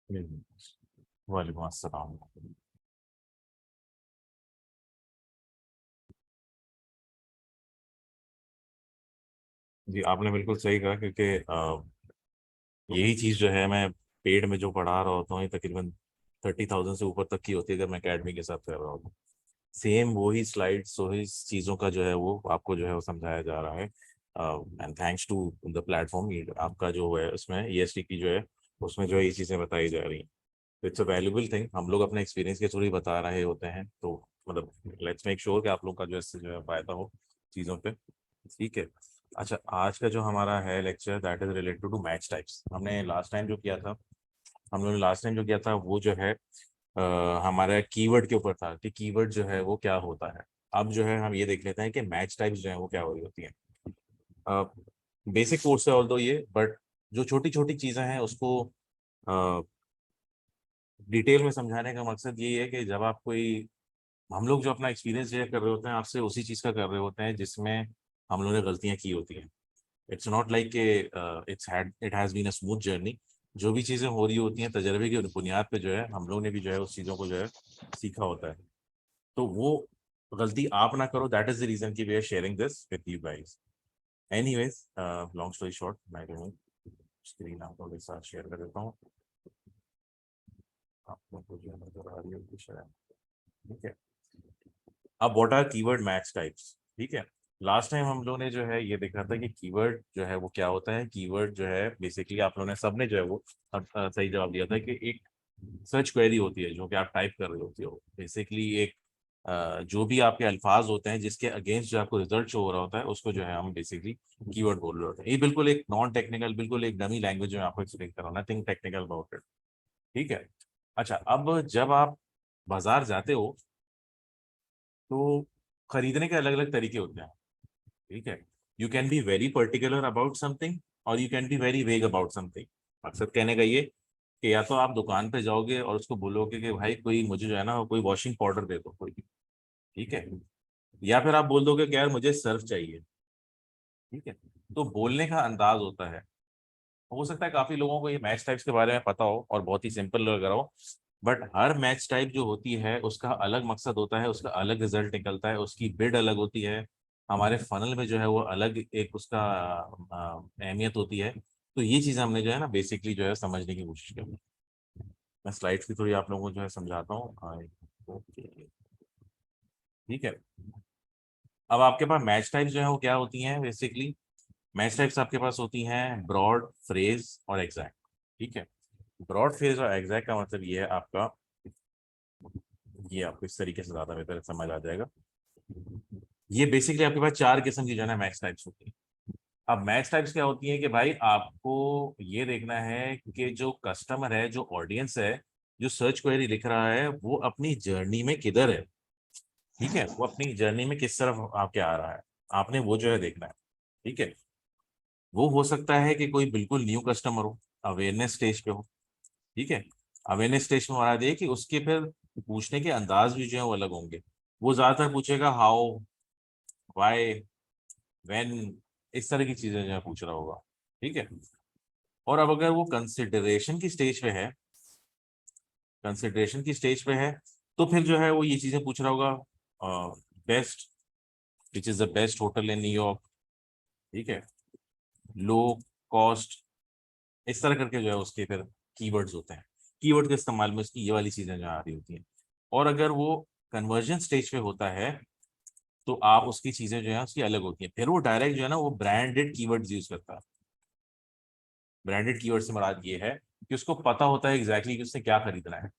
वालेकुम अस्सलाम। जी, आपने बिल्कुल सही कहा, क्योंकि यही चीज़ जो है मैं पेड में जो पढ़ा रहा होता हूँ, ये तकरीबन 30,000 से ऊपर तक की होती है अगर मैं अकेडमी के साथ कर रहा हूँ। सेम वही स्लाइड्स, वही चीज़ों का जो है वो आपको जो है वो समझाया जा रहा है। And thanks to the platform, आपका जो है उसमें ईएसटी की जो है उसमें जो है ये चीज़ें बताई जा रही हैं। तो इट्स अ वैल्यूबल थिंग, हम लोग अपने एक्सपीरियंस के थ्रू ही बता रहे होते हैं, तो मतलब लेट्स मेक श्योर कि आप लोग का जो है इससे जो है फायदा हो चीज़ों पे। ठीक है। अच्छा, आज का जो हमारा है lecture, that is related to match types. हमने लास्ट टाइम जो किया था, हम लोगों ने लास्ट टाइम जो किया था वो जो है हमारा कीवर्ड के ऊपर था कि कीवर्ड जो है वो क्या होता है। अब जो है हम ये देख लेते हैं कि मैच टाइप्स जो है वो क्या हो रही होती हैं। बेसिक कोर्स है ऑल दो ये, बट जो छोटी छोटी चीज़ें हैं उसको डिटेल में समझाने का मकसद यही है कि जब आप कोई, हम लोग जो अपना एक्सपीरियंस शेयर कर रहे होते हैं आपसे, उसी चीज़ का कर रहे होते हैं जिसमें हम लोगों ने गलतियां की होती हैं। इट्स नॉट लाइक के it has been a smooth journey. जो भी चीज़ें हो रही होती हैं तजर्बे की बुनियाद पे जो है हम लोग ने भी जो है उस चीज़ों को जो है सीखा होता है। तो वो गलती आप ना करो, दैट इज द रीजन की we are sharing this with you guys. Anyways, long story short, मैं जो हूँ स्क्रीन आप लोगों के साथ शेयर कर देता हूँ। आप लोग को जो है नजर आ रही होगी शायद। ठीक है। अब what are keyword match types. ठीक है। लास्ट टाइम हम लोग ने जो है ये देखा था कि कीवर्ड जो है वो क्या होता है। कीवर्ड जो है बेसिकली आप लोगों ने सबने जो है वो सही जवाब दिया था कि एक सर्च क्वेरी होती है जो कि आप टाइप कर रहे होते हो। बेसिकली एक जो भी आपके अल्फाज होते हैं जिसके अगेंस्ट जो आपको रिजल्ट शो हो रहा होता है उसको जो है हम बेसिकली कीवर्ड बोल रहे होते हैं। ये बिल्कुल एक नॉन टेक्निकल, बिल्कुल एक डमी लैंग्वेज में आपको एक्सप्लेन कर रहा हूँ, नथिंग टेक्निकल अबाउट इट। ठीक है। अच्छा, अब जब आप बाजार जाते हो तो खरीदने के अलग अलग तरीके होते हैं। ठीक है। You can be very particular about something और you can be very vague about something. मकसद कहने का ये कि या तो आप दुकान पे जाओगे और उसको बोलोगे कि भाई कोई मुझे जो है ना कोई वॉशिंग पाउडर दे दो कोई। ठीक है। या फिर आप बोल दोगे कि यार मुझे सर्फ चाहिए। ठीक है। तो बोलने का अंदाज होता है। हो सकता है काफी लोगों को ये मैच टाइप्स के बारे में पता हो और बहुत ही सिंपल लग रहा हो, बट हर मैच टाइप जो होती है उसका अलग मकसद होता है, उसका अलग रिजल्ट निकलता है, उसकी बिड अलग होती है। हमारे फनल में जो है वो अलग एक उसका अहमियत होती है। तो ये चीज़ हमने जो है ना बेसिकली जो है समझने की कोशिश करी। मैं स्लाइड्स की थोड़ी आप लोगों को जो है समझाता हूँ। ओके। ठीक है। अब आपके पास मैच टाइप्स जो है वो क्या होती हैं बेसिकली। मैच टाइप्स आपके पास होती हैं ब्रॉड, फ्रेज और एग्जैक्ट। ठीक है। ब्रॉड फ्रेज और एग्जैक्ट का मतलब ये है आपका, ये आपको इस तरीके से ज्यादा बेहतर समझ आ जाएगा। ये बेसिकली आपके पास चार किस्म की जो है ना मैच टाइप्स होती है। अब मैच टाइप्स क्या होती है कि भाई आपको ये देखना है कि जो कस्टमर है, जो ऑडियंस है, जो सर्च क्वेरी लिख रहा है वो अपनी जर्नी में किधर है। ठीक है। वो अपनी जर्नी में किस तरफ आपके आ रहा है, आपने वो जो है देखना है। ठीक है। वो हो सकता है कि कोई बिल्कुल न्यू कस्टमर हो, अवेयरनेस स्टेज पे हो। ठीक है। अवेयरनेस स्टेज में हमारा देखिए उसके फिर पूछने के अंदाज भी जो है वो अलग होंगे। वो ज्यादातर पूछेगा हाउ, वाई, व्हेन, इस तरह की चीजें जो है पूछ रहा होगा। ठीक है। और अब अगर वो कंसिडरेशन की स्टेज पे है, कंसिडरेशन की स्टेज पे है, तो फिर जो है वो ये चीजें पूछ रहा होगा। Best, which is the best hotel in New York. ठीक है। लो कॉस्ट, इस तरह करके जो है उसके फिर कीवर्ड्स होते हैं। कीवर्ड के इस्तेमाल में उसकी ये वाली चीजें जो आ रही होती हैं। और अगर वो कन्वर्जन स्टेज पे होता है तो आप उसकी चीजें जो है उसकी अलग होती हैं। फिर वो डायरेक्ट जो है ना वो ब्रांडेड कीवर्ड्स यूज करता है। ब्रांडेड कीवर्ड से मुराद ये है कि उसको पता होता है एग्जैक्टली कि उसने क्या खरीदना है।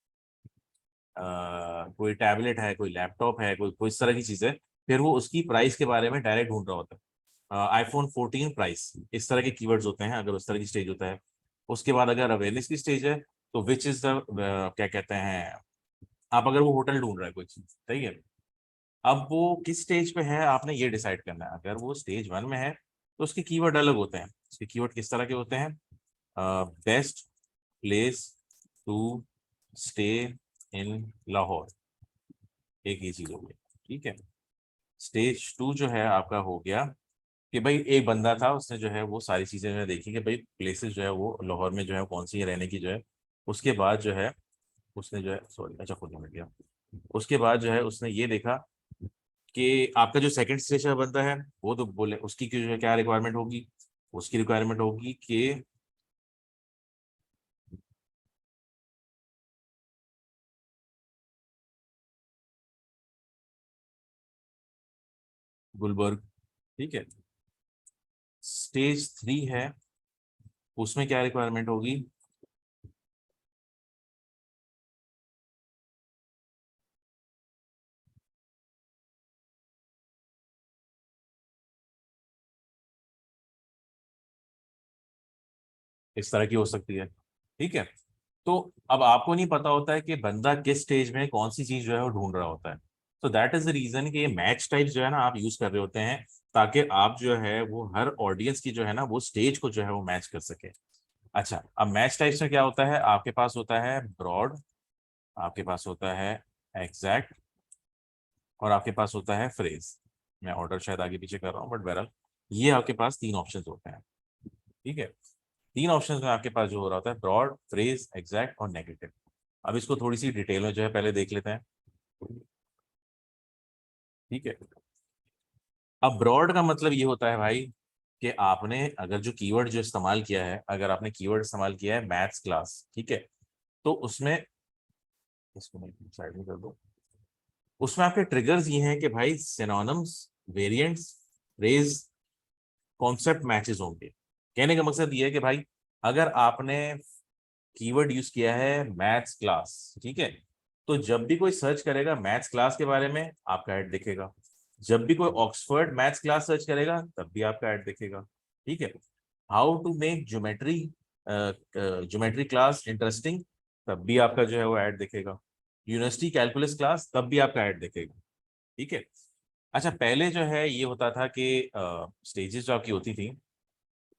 कोई टैबलेट है, कोई लैपटॉप है, कोई कोई इस तरह की चीज है। फिर वो उसकी प्राइस के बारे में डायरेक्ट ढूंढ रहा होता है। iPhone 14 प्राइस, इस तरह के कीवर्ड्स होते हैं अगर उस तरह की स्टेज होता है। उसके बाद अगर अवेयरनेस की स्टेज है तो विच इज द, क्या कहते हैं, आप अगर वो होटल ढूंढ रहा है कोई चीज, सही है। अब वो किस स्टेज पे है आपने ये डिसाइड करना है। अगर वो स्टेज 1 में है तो उसके कीवर्ड अलग होते हैं। उसके कीवर्ड किस तरह के होते हैं। Best place to stay in Lahore, एक ये चीज हो गई। ठीक है। स्टेज 2 जो है आपका हो गया कि भाई एक बंदा था, उसने जो है वो सारी चीजें जो है देखी कि भाई प्लेसेस जो है वो लाहौर में जो है कौन सी है रहने की जो है उसके बाद जो है उसने जो है, सॉरी अच्छा खुद मिल गया। उसके बाद जो है उसने ये देखा कि आपका जो सेकंड स्टेज का बंदा है वो तो बोले उसकी जो है क्या रिक्वायरमेंट होगी, उसकी रिक्वायरमेंट होगी कि गुलबर्ग, ठीक है। स्टेज 3 है, उसमें क्या रिक्वायरमेंट होगी, इस तरह की हो सकती है, ठीक है। तो अब आपको नहीं पता होता है कि बंदा किस स्टेज में कौन सी चीज जो है वो ढूंढ रहा होता है। तो दैट इज द रीजन कि ये मैच टाइप्स जो है ना आप यूज कर रहे होते हैं, ताकि आप जो है वो हर ऑडियंस की जो है ना वो स्टेज को जो है वो मैच कर सके। अच्छा, अब मैच टाइप्स में क्या होता है, आपके पास होता है ब्रॉड, आपके पास होता है एग्जैक्ट, और आपके पास होता है फ्रेज। मैं ऑर्डर शायद आगे पीछे कर रहा हूँ बट बहरहाल ये आपके पास तीन ऑप्शंस होते हैं, ठीक है। तीन ऑप्शंस में आपके पास जो हो रहा होता है ब्रॉड, फ्रेज, एग्जैक्ट और नेगेटिव। अब इसको थोड़ी सी डिटेल में जो है पहले देख लेते हैं, ठीक है। अब ब्रॉड का मतलब ये होता है भाई कि आपने अगर जो कीवर्ड जो इस्तेमाल किया है, अगर आपने कीवर्ड इस्तेमाल किया है मैथ्स क्लास, ठीक है, तो उसमें इसको मैं साइड में कर दूं, उसमें आपके ट्रिगर्स ये हैं कि भाई synonyms, variants, phrase, concept matches होंगे। कहने का मकसद ये है कि भाई अगर आपने कीवर्ड यूज किया है मैथ्स क्लास, ठीक है, तो जब भी कोई सर्च करेगा मैथ्स क्लास के बारे में आपका ऐड दिखेगा। जब भी कोई ऑक्सफोर्ड मैथ्स क्लास सर्च करेगा तब भी आपका ऐड दिखेगा, ठीक है। How to make geometry, geometry class interesting, तब भी आपका जो है वो ऐड दिखेगा। यूनिवर्सिटी कैलकुलस क्लास, तब भी आपका ऐड दिखेगा, ठीक है। अच्छा, पहले जो है ये होता था कि स्टेजेस जो आपकी होती थी,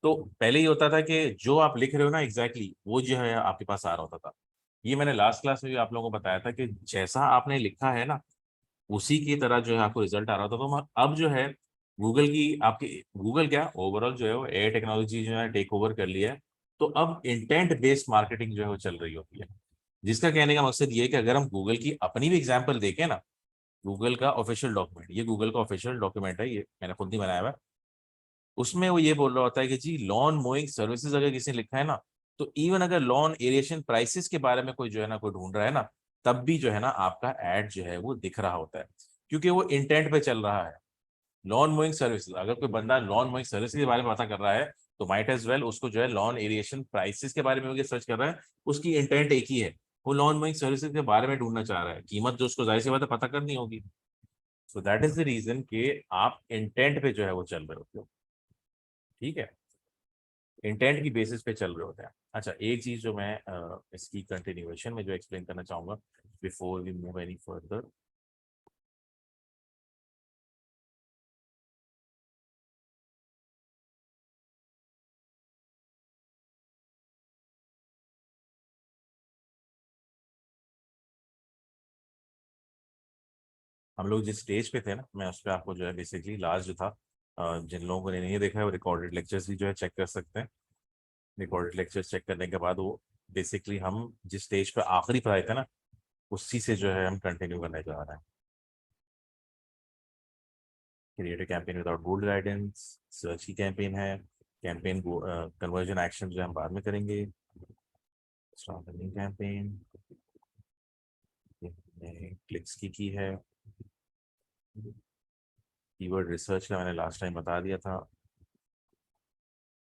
तो पहले ये होता था कि जो आप लिख रहे हो ना एग्जैक्टली वो जो है आपके पास आ रहा होता था। ये मैंने लास्ट क्लास में भी आप लोगों को बताया था कि जैसा आपने लिखा है ना उसी की तरह जो है आपको रिजल्ट आ रहा होता। तो अब जो है गूगल की आपकी, गूगल क्या ओवरऑल जो है वो एआई टेक्नोलॉजी जो है टेक ओवर कर लिया है। तो अब इंटेंट बेस्ड मार्केटिंग जो है वो चल रही होती है, जिसका कहने का मकसद ये है कि अगर हम गूगल की अपनी भी एग्जाम्पल देखें ना, गूगल का ऑफिशियल डॉक्यूमेंट, ये गूगल का ऑफिशियल डॉक्यूमेंट है, ये मैंने खुद नहीं बनाया हुआ है। उसमें वो ये बोल रहा होता है कि जी लॉन मोइंग सर्विसेज अगर किसी ने लिखा है ना, तो इवन अगर लॉन एरिएशन प्राइसेस के बारे में कोई जो है ना कोई ढूंढ रहा है ना, तब भी जो है ना आपका एड जो है वो दिख रहा होता है, क्योंकि वो इंटेंट पे चल रहा है। लॉन मोइंग सर्विसेज, अगर कोई बंदा लॉन मोइंग सर्विस के बारे में पता कर रहा है तो माइट एज वेल उसको जो है लॉन एरिएशन प्राइसेस के बारे में वो सर्च कर रहा है, उसकी इंटेंट एक ही है, वो लॉन मोइंग सर्विसेज के बारे में ढूंढना चाह रहा है, कीमत जो उसको जाहिर सी बात है पता करनी होगी। So that is the reason कि आप इंटेंट पे जो है वो चल रहे होते हो, ठीक है, इंटेंट की बेसिस पे चल रहे होते हैं। अच्छा, एक चीज जो मैं इसकी कंटिन्यूएशन में जो एक्सप्लेन करना चाहूंगा before we move any further, हम लोग जिस स्टेज पे थे ना मैं उस पर आपको जो है बेसिकली लास्ट जो था, जिन लोगों ने नहीं देखा है वो रिकॉर्डेड लेक्चर्स भी जो है चेक कर सकते हैं। रिकॉर्डेड लेक्चर्स चेक करने के बाद वो बेसिकली हम जिस स्टेज पे आखिरी पर आए थे ना उसी से जो है हम कंटिन्यू करने जा रहे हैं। Creative campaign without gold guidance, search की कैंपेन है, कैंपेन कन्वर्जन एक्शन जो हम बाद में करेंगे, स्टार्ट कैंपेन, क्लिक्स की है, कीवर्ड रिसर्च का मैंने लास्ट टाइम बता दिया था,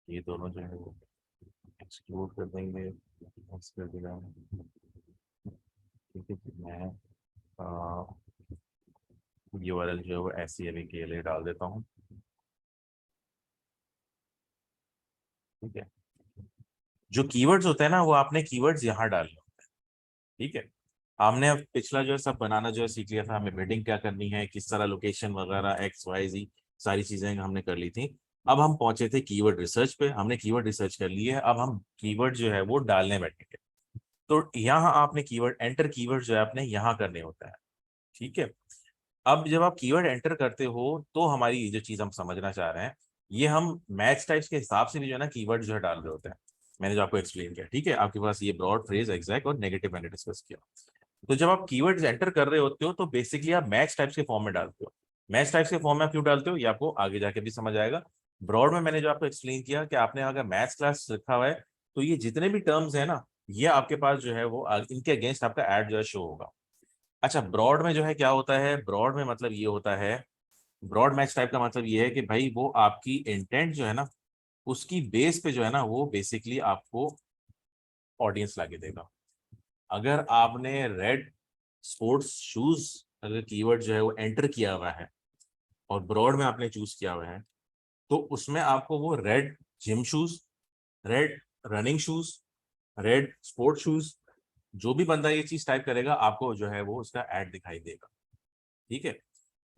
ये दोनों जो है वो एक्सक्लूड कर देंगे, X कर देगा, ठीक है। मैं यूआरएल जो है वो ऐसी अभी के लिए डाल देता हूँ, ठीक है। जो कीवर्ड्स होते हैं ना वो आपने कीवर्ड्स यहाँ डालने, ठीक है। हमने अब पिछला जो है सब बनाना जो है सीख लिया था, हमें बिडिंग क्या करनी है, किस तरह लोकेशन वगैरह एक्स वाई जी सारी चीजें हमने कर ली थी। अब हम पहुंचे थे कीवर्ड रिसर्च पे, हमने कीवर्ड रिसर्च कर ली है, अब हम कीवर्ड जो है वो डालने बैठेंगे। तो यहाँ आपने कीवर्ड एंटर, कीवर्ड जो है आपने यहाँ करने होता है, ठीक है। अब जब आप कीवर्ड एंटर करते हो तो हमारी ये जो चीज हम समझना चाह रहे हैं, ये हम मैच टाइप्स के हिसाब से भी जो है ना कीवर्ड जो है डाल रहे होते हैं। मैंने जो आपको एक्सप्लेन किया, ठीक है। आपके पास ये ब्रॉड, फ्रेज, एग्जैक्ट और नेगेटिव मैंने डिस्कस किया। तो जब आप कीवर्ड्स एंटर कर रहे होते हो तो बेसिकली आप मैच टाइप्स के फॉर्म में डालते हो। मैच टाइप्स के फॉर्म में आप क्यों डालते हो ये आपको आगे जाके भी समझ आएगा। ब्रॉड में मैंने जो आपको एक्सप्लेन किया कि आपने अगर मैथ्स क्लास रखा हुआ है तो ये जितने भी टर्म्स है ना, ये आपके पास जो है वो इनके अगेंस्ट आपका ऐड जो है शो होगा। अच्छा, ब्रॉड में जो है क्या होता है, ब्रॉड में मतलब ये होता है, ब्रॉड मैच टाइप का मतलब ये है कि भाई वो आपकी इंटेंट जो है ना, उसकी बेस पे जो है ना वो बेसिकली आपको ऑडियंस लाके देगा। अगर आपने रेड स्पोर्ट्स शूज अगर कीवर्ड जो है वो एंटर किया हुआ है और ब्रॉड में आपने चूज किया हुआ है, तो उसमें आपको वो red gym shoes, red running shoes, red sport shoes, जो भी बंदा ये चीज टाइप करेगा आपको जो है वो उसका ऐड दिखाई देगा। ठीक है।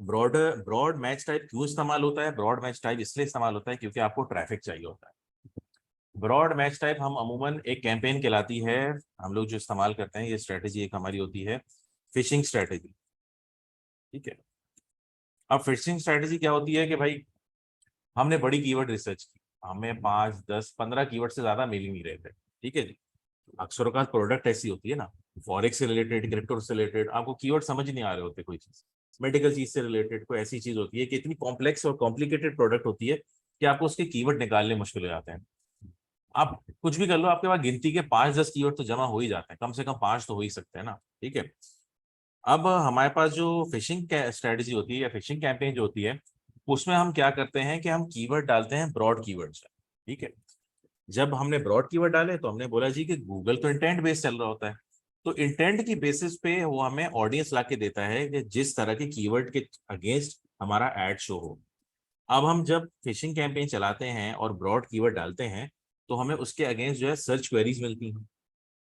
ब्रॉड ब्रॉड मैच टाइप क्यों इस्तेमाल होता है, ब्रॉड मैच टाइप इसलिए इस्तेमाल होता है क्योंकि आपको ट्रैफिक चाहिए होता है। ब्रॉड मैच टाइप हम अमूमन एक कैंपेन कहलाती है, हम लोग जो इस्तेमाल करते हैं ये स्ट्रेटेजी एक हमारी होती है फिशिंग स्ट्रेटेजी। ठीक है। अब फिशिंग स्ट्रेटेजी क्या होती है कि भाई हमने बड़ी कीवर्ड रिसर्च की, हमें 5 10 15 कीवर्ड से ज्यादा मिल ही नहीं रहे थे। ठीक है जी। अक्सर का प्रोडक्ट ऐसी होती है ना, फॉरेक्स से रिलेटेड, क्रिप्टो से रिलेटेड, आपको कीवर्ड समझ ही नहीं आ रहे होते, कोई चीज मेडिकल चीज से रिलेटेड कोई ऐसी चीज होती है कि इतनी कॉम्प्लेक्स और कॉम्प्लिकेटेड प्रोडक्ट होती है कि आपको उसके कीवर्ड निकालने मुश्किल हो जाते हैं। आप कुछ भी कर लो, आपके पास गिनती के 5 10 कीवर्ड तो जमा हो ही जाते हैं, कम से कम 5 तो हो ही सकते हैं ना। ठीक है। अब हमारे पास जो फिशिंग स्ट्रेटेजी होती है या फिशिंग कैंपेन जो होती है, उसमें हम क्या करते हैं कि हम कीवर्ड डालते हैं, ब्रॉड कीवर्ड्स। ठीक है। जब हमने ब्रॉड कीवर्ड डाले तो हमने बोला जी कि गूगल तो इंटेंट बेस्ड चल रहा होता है, तो इंटेंट की बेसिस पे वो हमें ऑडियंस ला के देता है कि जिस तरह के कीवर्ड के अगेंस्ट हमारा एड शो हो। अब हम जब फिशिंग कैंपेन चलाते हैं और ब्रॉड कीवर्ड डालते हैं तो हमें उसके अगेंस्ट जो है सर्च क्वेरीज मिलती हैं।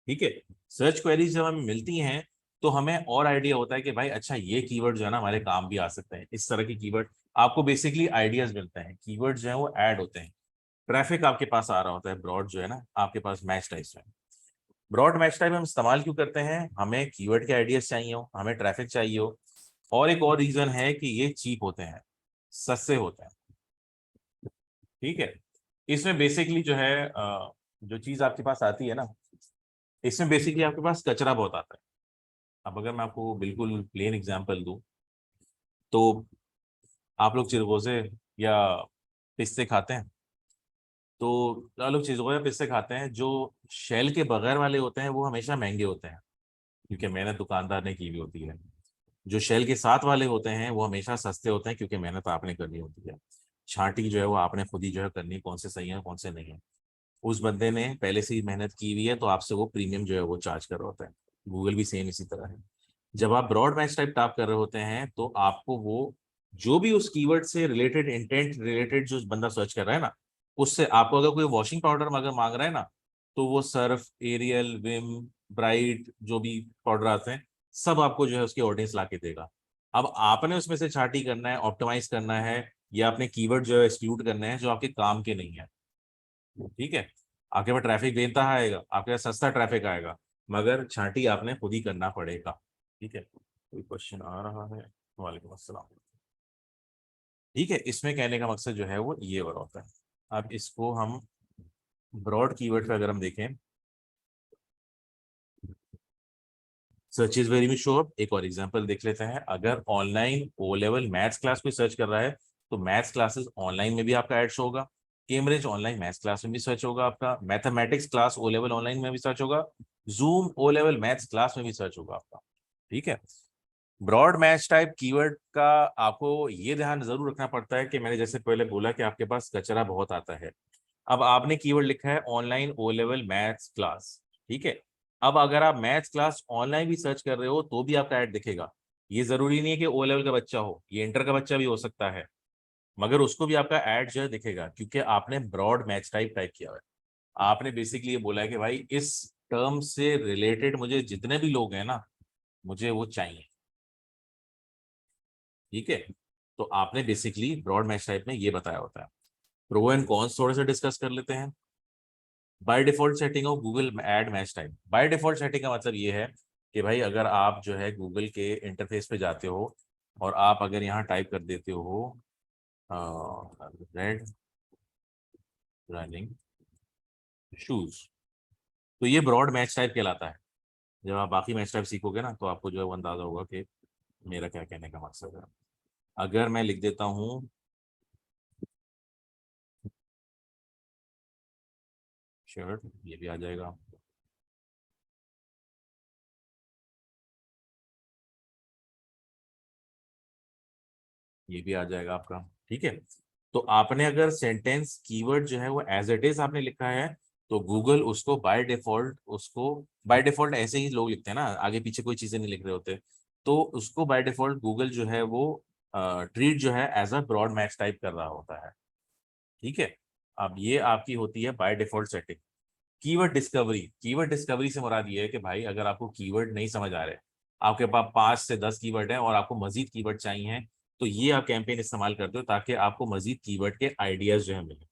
ठीक है। सर्च क्वेरीज जब हमें मिलती हैं तो हमें और आइडिया होता है कि भाई अच्छा ये कीवर्ड जो है ना हमारे काम भी आ सकते हैं, इस तरह के कीवर्ड आपको बेसिकली आइडियाज मिलते हैं, कीवर्ड जो है वो ऐड होते हैं, ट्रैफिक आपके पास आ रहा होता है, ब्रॉड जो है ना आपके पास मैच टाइप है। ब्रॉड मैच टाइप हम इस्तेमाल क्यों करते हैं, हमें कीवर्ड के आइडियाज चाहिए हो, हमें ट्रैफिक चाहिए हो, और एक और रीजन है कि ये चीप होते हैं, सस्ते होते हैं। ठीक है। इसमें बेसिकली जो है जो चीज आपके पास आती है ना, इसमें बेसिकली आपके पास कचरा बहुत आता है। अब अगर मैं आपको बिल्कुल प्लेन एग्जांपल दूं तो आप लोग चिरगोजे या पिस्ते खाते हैं, तो लोग चिरगोजे या पिस्ते खाते हैं, जो शेल के बगैर वाले होते हैं वो हमेशा महंगे होते हैं क्योंकि मेहनत दुकानदार ने की हुई होती है। जो शेल के साथ वाले होते हैं वो हमेशा सस्ते होते हैं क्योंकि मेहनत आपने करनी होती है। छांटी जो है वो आपने खुद ही जो है करनी, कौन से सही है कौन से नहीं है। उस बंदे ने पहले से ही मेहनत की हुई है तो आपसे वो प्रीमियम जो है वो चार्ज कर रहा होता है। गूगल भी सेम इसी तरह है। जब आप ब्रॉड मैच टाइप टाप कर रहे होते हैं तो आपको वो जो भी उस कीवर्ड से रिलेटेड, इंटेंट रिलेटेड जो बंदा सर्च कर रहा है ना, उससे आपको अगर कोई वॉशिंग पाउडर अगर मांग रहा है ना, तो वो सर्फ, एरियल, विम, ब्राइट, जो भी पाउडर आते हैं सब आपको जो है उसकी ऑडियंस ला के देगा। अब आपने उसमें से छांटी करना है, ऑप्टिमाइज करना है, या अपने कीवर्ड जो है एक्सक्लूड करने हैं जो आपके काम के नहीं है। ठीक है। आपके पास ट्रैफिक बेनता आएगा, आपके पास सस्ता ट्रैफिक आएगा, मगर छांटी आपने खुद ही करना पड़ेगा। ठीक है। कोई क्वेश्चन आ रहा है? वालेकुम अस्सलाम। ठीक है। इसमें कहने का मकसद जो है वो ये और होता है। अब इसको हम ब्रॉड कीवर्ड पे अगर हम देखें, search is very much show up. एक और एग्जांपल देख लेते हैं। अगर online O level maths class कोई सर्च कर रहा है तो मैथ्स क्लासेस ऑनलाइन में भी आपका ऐड शो होगा, कैम्ब्रिज ऑनलाइन मैथ्स क्लास में भी सर्च होगा, आपका mathematics class O level online में भी सर्च होगा, Zoom O level maths class में भी सर्च होगा आपका। ठीक है। ब्रॉड मैच टाइप कीवर्ड का आपको ये ध्यान जरूर रखना पड़ता है कि मैंने जैसे पहले बोला कि आपके पास कचरा बहुत आता है। अब आपने कीवर्ड लिखा है online O level maths class. ठीक है। अब अगर आप मैथ्स क्लास ऑनलाइन भी सर्च कर रहे हो तो भी आपका ऐड दिखेगा। ये जरूरी नहीं है कि ओ लेवल का बच्चा हो, ये इंटर का बच्चा भी हो सकता है, मगर उसको भी आपका ऐड जो है दिखेगा क्योंकि आपने ब्रॉड मैच टाइप टाइप किया हुआ है। आपने बेसिकली ये बोला है कि भाई इस टर्म से रिलेटेड मुझे जितने भी लोग हैं ना, मुझे वो चाहिए। ठीक है। तो आपने बेसिकली ब्रॉड मैच टाइप में ये बताया होता है। प्रो एंड कॉन्स थोड़े से डिस्कस कर लेते हैं। बाय डिफॉल्ट सेटिंग हो Google add match type. By default setting का मतलब ये है कि भाई अगर आप जो है गूगल के इंटरफेस पे जाते हो और आप अगर यहाँ टाइप कर देते हो रेड रनिंग शूज, तो ये ब्रॉड मैच टाइप कहलाता है। जब आप बाकी मैच टाइप सीखोगे ना तो आपको जो है वो अंदाजा होगा कि मेरा क्या कहने का मकसद है। अगर मैं लिख देता हूँ शर्ट, ये भी आ जाएगा। ये भी आ जाएगा आपका। ठीक है। तो आपने अगर सेंटेंस कीवर्ड जो है वो एज इट इज आपने लिखा है, तो गूगल उसको बाय डिफॉल्ट ऐसे ही लोग लिखते हैं ना, आगे पीछे कोई चीजें नहीं लिख रहे होते, तो उसको बाय डिफॉल्ट गूगल जो है वो ट्रीट जो है as a broad match type कर रहा होता है। ठीक है। अब ये आपकी होती है by default setting. Keyword discovery से मुराद ये है कि भाई अगर आपको कीवर्ड नहीं समझ आ रहे, आपके पास 5 से 10 कीवर्ड हैं और आपको मजीद कीवर्ड चाहिए हैं, तो ये आप कैंपेन इस्तेमाल करते हो ताकि आपको मजीद कीवर्ड के आइडियाज जो है मिले।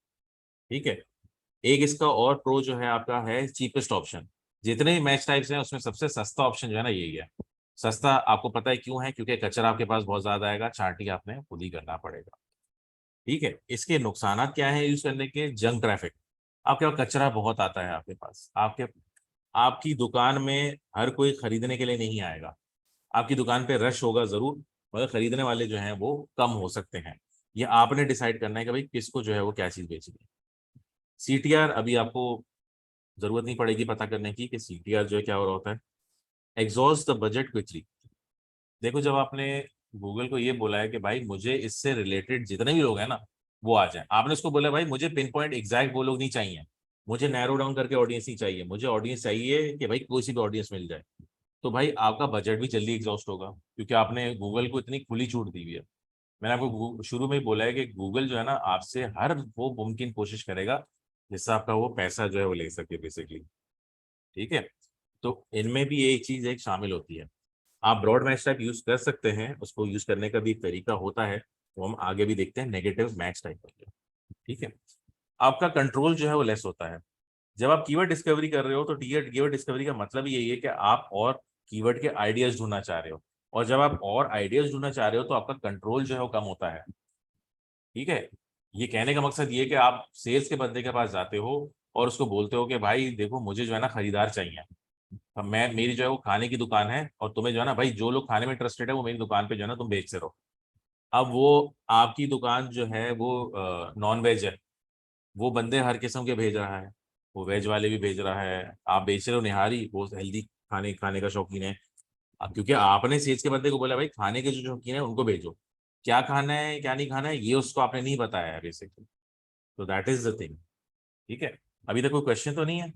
ठीक है। एक इसका और प्रो जो है आपका है चीपेस्ट ऑप्शन। जितने भी मैच टाइप्स हैं उसमें सबसे सस्ता ऑप्शन जो है ना यही है। सस्ता आपको पता है क्यों है? क्योंकि कचरा आपके पास बहुत ज्यादा आएगा, छांटी आपने खुद ही करना पड़ेगा। ठीक है। इसके नुकसान क्या है यूज करने के? Junk traffic. आपके पास कचरा बहुत आता है, आपके पास आपके आपकी दुकान में हर कोई खरीदने के लिए नहीं आएगा। आपकी दुकान पे रश होगा जरूर, मगर खरीदने वाले जो हैं वो कम हो सकते हैं। ये आपने डिसाइड करना है कि भाई किसको जो है वो क्या चीज बेचनी है। सीटीआर अभी आपको जरूरत नहीं पड़ेगी पता करने की कि सीटीआर जो है क्या हो रहा होता है। Exhaust the budget quickly. देखो जब आपने गूगल को ये बोला है कि भाई मुझे इससे रिलेटेड जितने भी लोग हैं ना वो आ जाए, आपने उसको बोला भाई मुझे पिन पॉइंट एग्जैक्ट वो लोग नहीं चाहिए, मुझे नैरो डाउन करके ऑडियंस नहीं चाहिए, मुझे ऑडियंस चाहिए कि भाई कोई सी भी ऑडियंस मिल जाए, तो भाई आपका बजट भी जल्दी एग्जॉस्ट होगा, क्योंकि आपने गूगल को इतनी खुली छूट दी हुई है। मैंने आपको शुरू में ही बोला है कि गूगल जो है ना आपसे हर वो मुमकिन कोशिश करेगा जिससे आपका वो पैसा जो है वो ले सके बेसिकली। ठीक है। तो इनमें भी ये चीज एक शामिल होती है। आप ब्रॉड मैच टाइप यूज कर सकते हैं, उसको यूज करने का भी एक तरीका होता है, वो हम आगे भी देखते हैं नेगेटिव मैच टाइप करके। ठीक है। आपका कंट्रोल जो है वो लेस होता है। जब आप कीवर्ड डिस्कवरी कर रहे हो तो कीवर्ड डिस्कवरी का मतलब यही है कि आप और कीवर्ड के आइडियाज ढूंढना चाह रहे हो, और जब आप और आइडियाज ढूंढना चाह रहे हो तो आपका कंट्रोल जो है वो कम होता है। ठीक है। ये कहने का मकसद ये है कि आप सेल्स के बंदे के पास जाते हो और उसको बोलते हो कि भाई देखो मुझे जो है ना खरीदार चाहिए। अब मैं मेरी जो है वो खाने की दुकान है और तुम्हें जो है ना भाई जो लोग खाने में इंटरेस्टेड है वो मेरी दुकान पे जो है ना तुम बेचते रहो। अब वो आपकी दुकान जो है वो नॉन वेज है, वो बंदे हर किस्म के भेज रहा है, वो वेज वाले भी भेज रहा है। आप बेच रहे हो निहारी, वो हेल्दी खाने खाने का शौकीन है। अब क्योंकि आपने सेज के बंदे को बोला भाई खाने के जो शौकीन है उनको भेजो, क्या खाना है क्या नहीं खाना है ये उसको आपने नहीं बताया है बेसिकली। तो दैट इज द थिंग। ठीक है। अभी तक कोई क्वेश्चन तो नहीं है?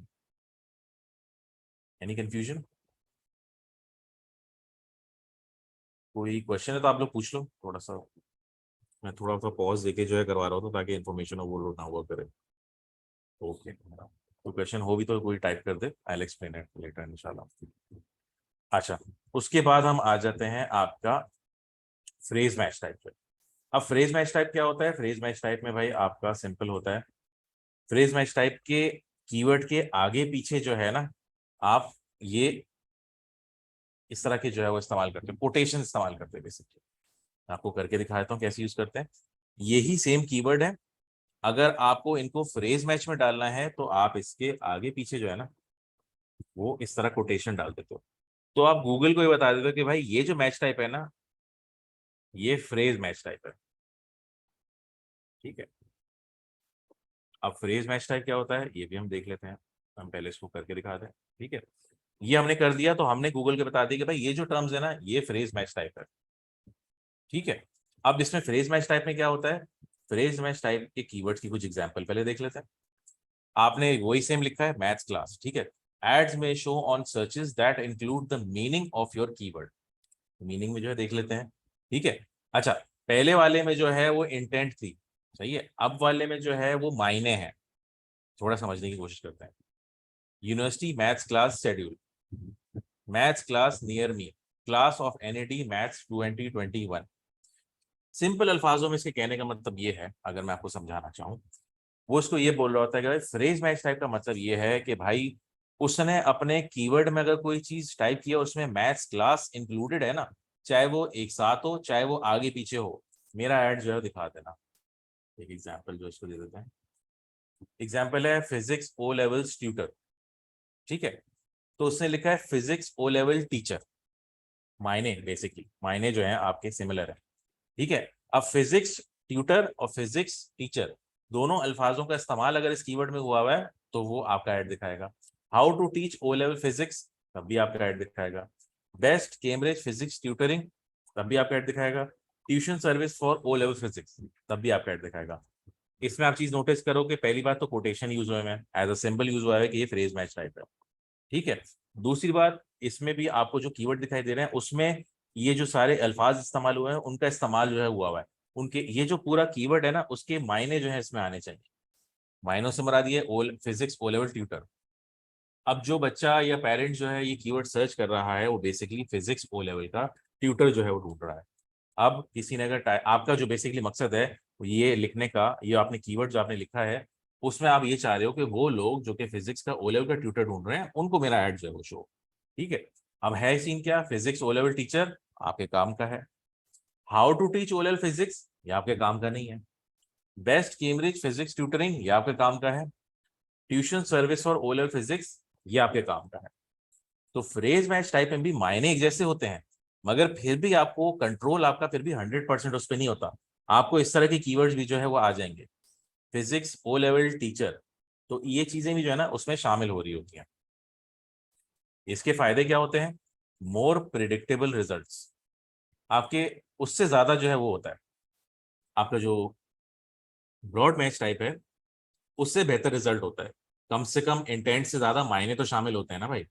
Any confusion? कोई क्वेश्चन है तो आप लोग पूछ लो थोड़ा सा। मैं थोड़ा सा पॉज देके जो है करवा रहा हूँ ताकि इन्फॉर्मेशन ओवरलोड ना हुआ करे। ओके। तो क्वेश्चन हो भी तो कोई टाइप कर दे, आई एक्सप्लेन इट लेटर इंशाल्लाह। अच्छा। उसके बाद हम आ जाते हैं आपका फ्रेज मैच टाइप पे। अब फ्रेज मैच टाइप क्या होता है? फ्रेज मैच टाइप में भाई आपका सिंपल होता है। फ्रेज मैच टाइप के कीवर्ड के आगे पीछे जो है ना आप ये इस तरह के जो है वो इस्तेमाल करते हैं, कोटेशन इस्तेमाल करते हैं बेसिकली। आपको करके दिखा देता हूँ कैसे यूज करते हैं। यही सेम कीवर्ड है, अगर आपको इनको फ्रेज मैच में डालना है तो आप इसके आगे पीछे जो है ना वो इस तरह कोटेशन डाल देते हो। तो आप गूगल को ये बता देते हो कि भाई ये जो मैच टाइप है ना ये फ्रेज मैच टाइप है। ठीक है। अब फ्रेज मैच टाइप क्या होता है ये भी हम देख लेते हैं। हम पहले इसको करके दिखाते हैं। ठीक है। ये हमने कर दिया तो हमने गूगल के बता दिया कि भाई ये जो टर्म्स है ना ये फ्रेज मैच टाइप है। ठीक है। अब इसमें फ्रेज मैच टाइप में क्या होता है? फ्रेज मैच टाइप के कीवर्ड्स की कुछ एग्जांपल पहले देख लेते हैं। आपने वही सेम लिखा है मैथ्स क्लास। ठीक है। एड्स में show on searches that include the meaning of your keyword. Meaning में जो है देख लेते हैं। ठीक है। अच्छा। पहले वाले में जो है वो इंटेंट थी, सही है। अब वाले में जो है वो मायने हैं। थोड़ा समझने की कोशिश करते हैं। University maths class schedule, maths class near me, class of NET maths 2021। Simple अल्फाजों में इसके कहने का मतलब ये है, अगर मैं आपको समझाना चाहूँ, वो उसको ये बोल रहा होता है कि भाई फ्रेज मैच टाइप का मतलब ये है कि भाई उसने अपने कीवर्ड में अगर कोई चीज टाइप किया उसमें मैथ्स क्लास इंक्लूडेड है ना, चाहे वो एक साथ हो चाहे वो आगे पीछे हो, मेरा ऐड जो है दिखा देना। एक एग्जाम्पल जो इसको दे देते हैं। एग्जाम्पल है फिजिक्स ओ लेवल्स ट्यूटर। ठीक है, तो उसने लिखा है फिजिक्स ओ लेवल टीचर। मायने बेसिकली मायने जो है आपके सिमिलर है। ठीक है, अब फिजिक्स ट्यूटर और फिजिक्स टीचर दोनों अल्फाजों का इस्तेमाल अगर इस कीवर्ड में हुआ हुआ है तो वो आपका ऐड दिखाएगा। How to teach O level physics, तब भी आपका ऐड दिखाएगा। बेस्ट कैम्ब्रिज फिजिक्स ट्यूटरिंग, तब भी आपका ऐड दिखाएगा। Tuition service for O level physics, तब भी आपका ऐड दिखाएगा। इसमें आप चीज नोटिस करो कि पहली बात तो कोटेशन यूज हुए हैं, एज अ सिंबल यूज हुआ है कि ये फ्रेज मैच टाइप है। ठीक है, दूसरी बात, इसमें भी आपको जो कीवर्ड दिखाई दे रहे हैं उसमें ये जो सारे अल्फाज इस्तेमाल हुए हैं उनका इस्तेमाल जो है हुआ है। उनके ये जो पूरा कीवर्ड है ना उसके मायने जो है इसमें आने चाहिए। मायनों से मुराद ये फिजिक्स ओ लेवल ट्यूटर। अब जो बच्चा या पेरेंट जो है ये कीवर्ड सर्च कर रहा है वो बेसिकली फिजिक्स ओ लेवल का ट्यूटर जो है वो ढूंढ रहा है। अब किसी ने अगर आपका जो बेसिकली मकसद है ये लिखने का, ये आपने कीवर्ड जो आपने लिखा है उसमें आप ये चाह रहे हो कि वो लोग जो कि फिजिक्स का ओ लेवल का ट्यूटर ढूंढ रहे हैं उनको मेरा ऐड जो है वो शो। ठीक है, अब है सीन क्या, फिजिक्स ओ लेवल टीचर आपके काम का है। How to teach O level physics ये आपके काम का नहीं है। बेस्ट कैम्ब्रिज फिजिक्स ट्यूटरिंग ये आपके काम का है। Tuition service for O level physics ये आपके काम का है। तो फ्रेज मैच टाइप में भी मायने एक जैसे होते हैं, मगर फिर भी आपको कंट्रोल आपका फिर भी 100% उस पर नहीं होता। आपको इस तरह के कीवर्ड्स भी जो है वो आ जाएंगे। फिजिक्स ओ लेवल टीचर, तो ये चीजें भी जो है ना उसमें शामिल हो रही होती हैं। इसके फायदे क्या होते हैं, मोर प्रिडिक्टेबल रिजल्ट्स, आपके उससे ज्यादा जो है वो होता है आपका जो ब्रॉड मैच टाइप है उससे बेहतर रिजल्ट होता है। कम से कम इंटेंट से ज्यादा मायने तो शामिल होते हैं ना भाई।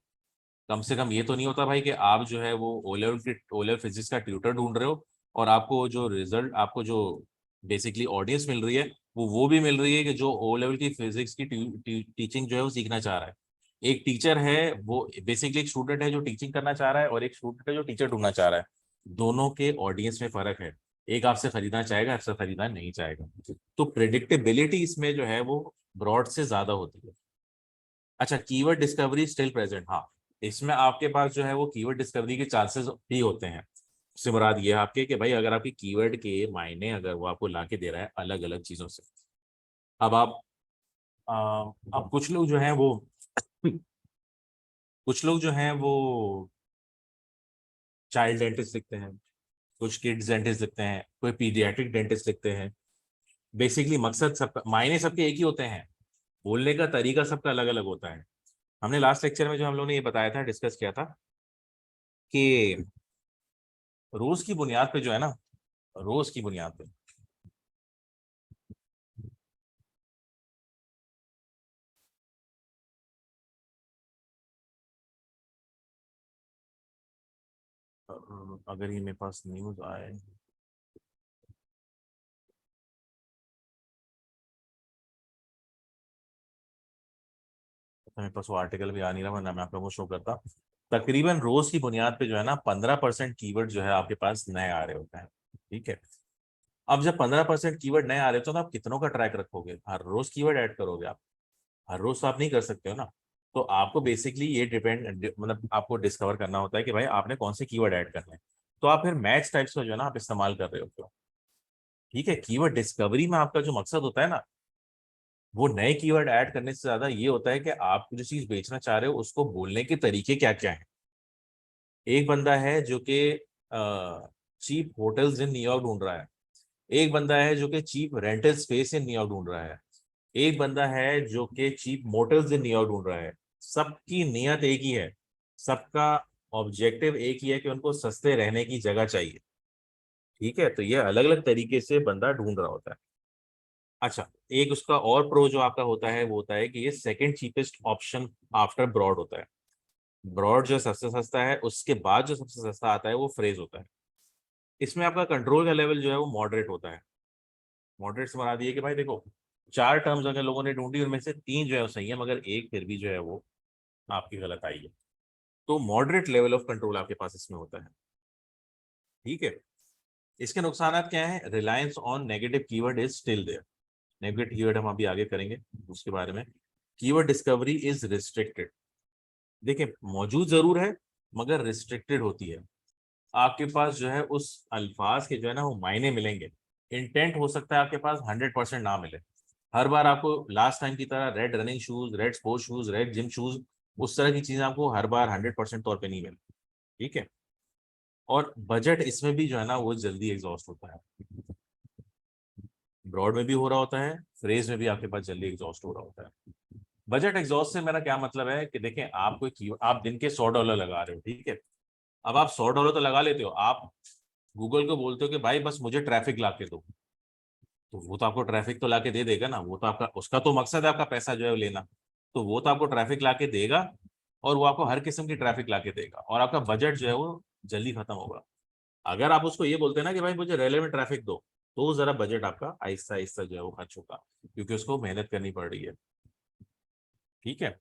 कम से कम ये तो नहीं होता भाई कि आप जो है वो ओ लेवल फिजिक्स का ट्यूटर ढूंढ रहे हो और आपको जो रिजल्ट, आपको जो बेसिकली ऑडियंस मिल रही है वो भी मिल रही है कि जो ओ लेवल की फिजिक्स की टीचिंग जो है वो सीखना चाह रहा है। एक टीचर है वो बेसिकली एक स्टूडेंट है जो टीचिंग करना चाह रहा है और एक स्टूडेंट है जो टीचर ढूंढना चाह रहा है। दोनों के ऑडियंस में फर्क है। एक आपसे खरीदना चाहेगा, आपसे खरीदना नहीं चाहेगा। तो प्रिडिक्टेबिलिटी इसमें जो है वो ब्रॉड से ज्यादा होती है। अच्छा, कीवर्ड डिस्कवरी स्टिल प्रेजेंट, हाँ, इसमें आपके पास जो है वो कीवर्ड डिस्कवरी के चांसेस भी होते हैं। उससे मुराद ये है आपके कि भाई अगर आपके कीवर्ड के मायने अगर वो आपको ला के दे रहा है अलग अलग चीजों से। अब आप अब कुछ लोग जो हैं वो कुछ लोग जो हैं वो चाइल्ड डेंटिस्ट लिखते हैं, कुछ किड्स डेंटिस्ट लिखते हैं, कोई पीडियाट्रिक डेंटिस्ट लिखते हैं। बेसिकली मकसद सबका, मायने सबके एक ही होते हैं, बोलने का तरीका सबका अलग अलग होता है। हमने लास्ट लेक्चर में जो हम लोगों ने ये बताया था, डिस्कस किया था कि रोज की बुनियाद पे जो है ना, रोज की बुनियाद पे अगर ये मेरे पास न्यूज आए, तो मेरे पास वो आर्टिकल भी आ नहीं रहा वरना मैं आप लोगों को शो करता। तकरीबन रोज की बुनियाद पे जो है ना 15% कीवर्ड जो है आपके पास नए आ रहे होते हैं। ठीक है, अब जब 15% कीवर्ड नए आ रहे होते हैं तो आप कितनों का ट्रैक रखोगे, हर रोज कीवर्ड ऐड करोगे आप? हर रोज तो आप नहीं कर सकते हो ना। तो आपको बेसिकली ये डिपेंड, मतलब आपको डिस्कवर करना होता है कि भाई आपने कौन से कीवर्ड ऐड करने हैं। तो आप फिर मैच टाइप्स का जो है ना आप इस्तेमाल कर रहे होते हो। ठीक है, कीवर्ड डिस्कवरी में आपका जो मकसद होता है ना वो नए कीवर्ड ऐड करने से ज्यादा ये होता है कि आप जो चीज बेचना चाह रहे हो उसको बोलने के तरीके क्या क्या हैं। एक बंदा है जो कि चीप होटल्स इन न्यूयॉर्क ढूंढ रहा है। एक बंदा है जो कि cheap rental space in New York ढूंढ रहा है। एक बंदा है जो कि चीप मोटल्स इन न्यूयॉर्क ढूंढ रहा है। सबकी नियत एक ही है, सबका ऑब्जेक्टिव एक ही है कि उनको सस्ते रहने की जगह चाहिए। ठीक है, तो ये अलग अलग तरीके से बंदा ढूंढ रहा होता है। अच्छा, एक उसका और प्रो जो आपका होता है वो होता है कि ये second cheapest option after broad होता है। ब्रॉड जो सबसे सस्ता है उसके बाद जो सबसे सस्ता आता है वो फ्रेज होता है। इसमें आपका कंट्रोल का लेवल जो है वो मॉडरेट होता है। मॉडरेट से बना दिए कि भाई देखो, चार टर्म्स अगर लोगों ने ढूंढी उनमें से तीन जो है वो सही है मगर एक फिर भी जो है वो आपकी गलत आई है। तो मॉडरेट लेवल ऑफ कंट्रोल आपके पास इसमें होता है। ठीक है, इसके नुकसान क्या है, reliance on negative keyword is still there. Negative keyword हम अभी आगे करेंगे उसके बारे में। कीवर्ड डिस्कवरी इज रिस्ट्रिक्टेड, देखिए मौजूद जरूर है मगर रिस्ट्रिक्टेड होती है। आपके पास जो है उस अल्फाज के जो है ना वो मायने मिलेंगे। इंटेंट हो सकता है आपके पास 100% ना मिले। हर बार आपको लास्ट टाइम की तरह red running shoes, red sports shoes, red gym shoes उस तरह की चीजें आपको हर बार 100% तौर पे नहीं मिलती। ठीक है। और बजट इसमें भी जो है ना वो जल्दी एग्जॉस्ट होता है। ब्रॉड में भी हो रहा होता है, फ्रेज में भी आपके पास जल्दी एग्जॉस्ट हो रहा होता है। बजट एग्जॉस्ट से मेरा क्या मतलब है कि देखें, आप आप दिन के $100 लगा रहे हो, ठीक है। अब आप $100 तो लगा लेते हो, आप गूगल को बोलते हो कि भाई बस मुझे ट्रैफिक ला के दो, तो वो तो आपको ट्रैफिक तो ला के दे देगा ना, वो तो आपका, उसका तो मकसद है आपका पैसा जो है वो लेना। तो वो तो आपको ट्रैफिक ला के देगा, और वो आपको हर किस्म की ट्रैफिक ला के देगा, और आपका बजट जो है वो जल्दी खत्म होगा। अगर आप उसको ये बोलते हैं ना कि भाई मुझे रेलेवेंट ट्रैफिक दो, तो जरा बजट आपका आहिस्ता आहिस्ता जो है वो खर्च होगा, क्योंकि उसको मेहनत करनी पड़ रही है। ठीक है।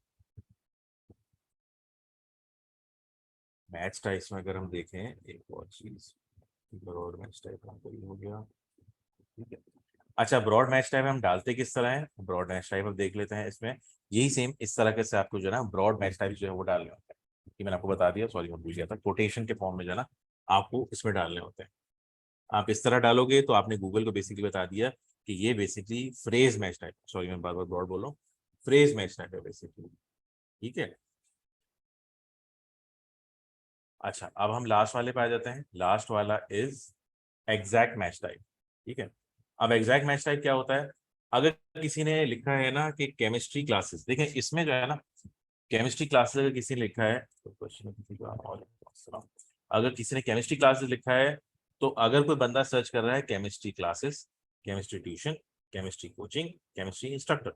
मैच टाइप्स में अगर हम देखें एक और चीज, ब्रॉड मैच टाइप हमको ये हो गया। ठीक है। अच्छा, ब्रॉड मैच टाइप हम डालते किस तरह है, ब्रॉड मैच टाइप हम देख लेते हैं इसमें। यही सेम इस तरह के से आपको जो है ना ब्रॉड मैच टाइप जो है वो डालने होते हैं, कि मैंने आपको बता दिया, सॉरी मैं भूल गया था, कोटेशन के फॉर्म में जो है ना आपको इसमें डालने होते हैं। आप इस तरह डालोगे तो आपने गूगल को बेसिकली बता दिया कि ये basically phrase match type, sorry मैं बार बार ब्रॉड बोल रहा हूँ, फ्रेज मैच टाइप है बेसिकली। ठीक है। अच्छा, अब हम लास्ट वाले पे आ जाते हैं। लास्ट वाला इज एग्जैक्ट मैच टाइप। ठीक है। अब एग्जैक्ट मैच टाइप क्या होता है, अगर किसी ने लिखा है ना कि केमिस्ट्री क्लासेस, देखें इसमें जो है ना केमिस्ट्री क्लासेस अगर किसी ने लिखा है तो क्वेश्चन किसी का और, अगर किसी ने केमिस्ट्री क्लासेस लिखा है, तो अगर कोई बंदा सर्च कर रहा है chemistry classes, chemistry tuition, chemistry coaching, chemistry instructor,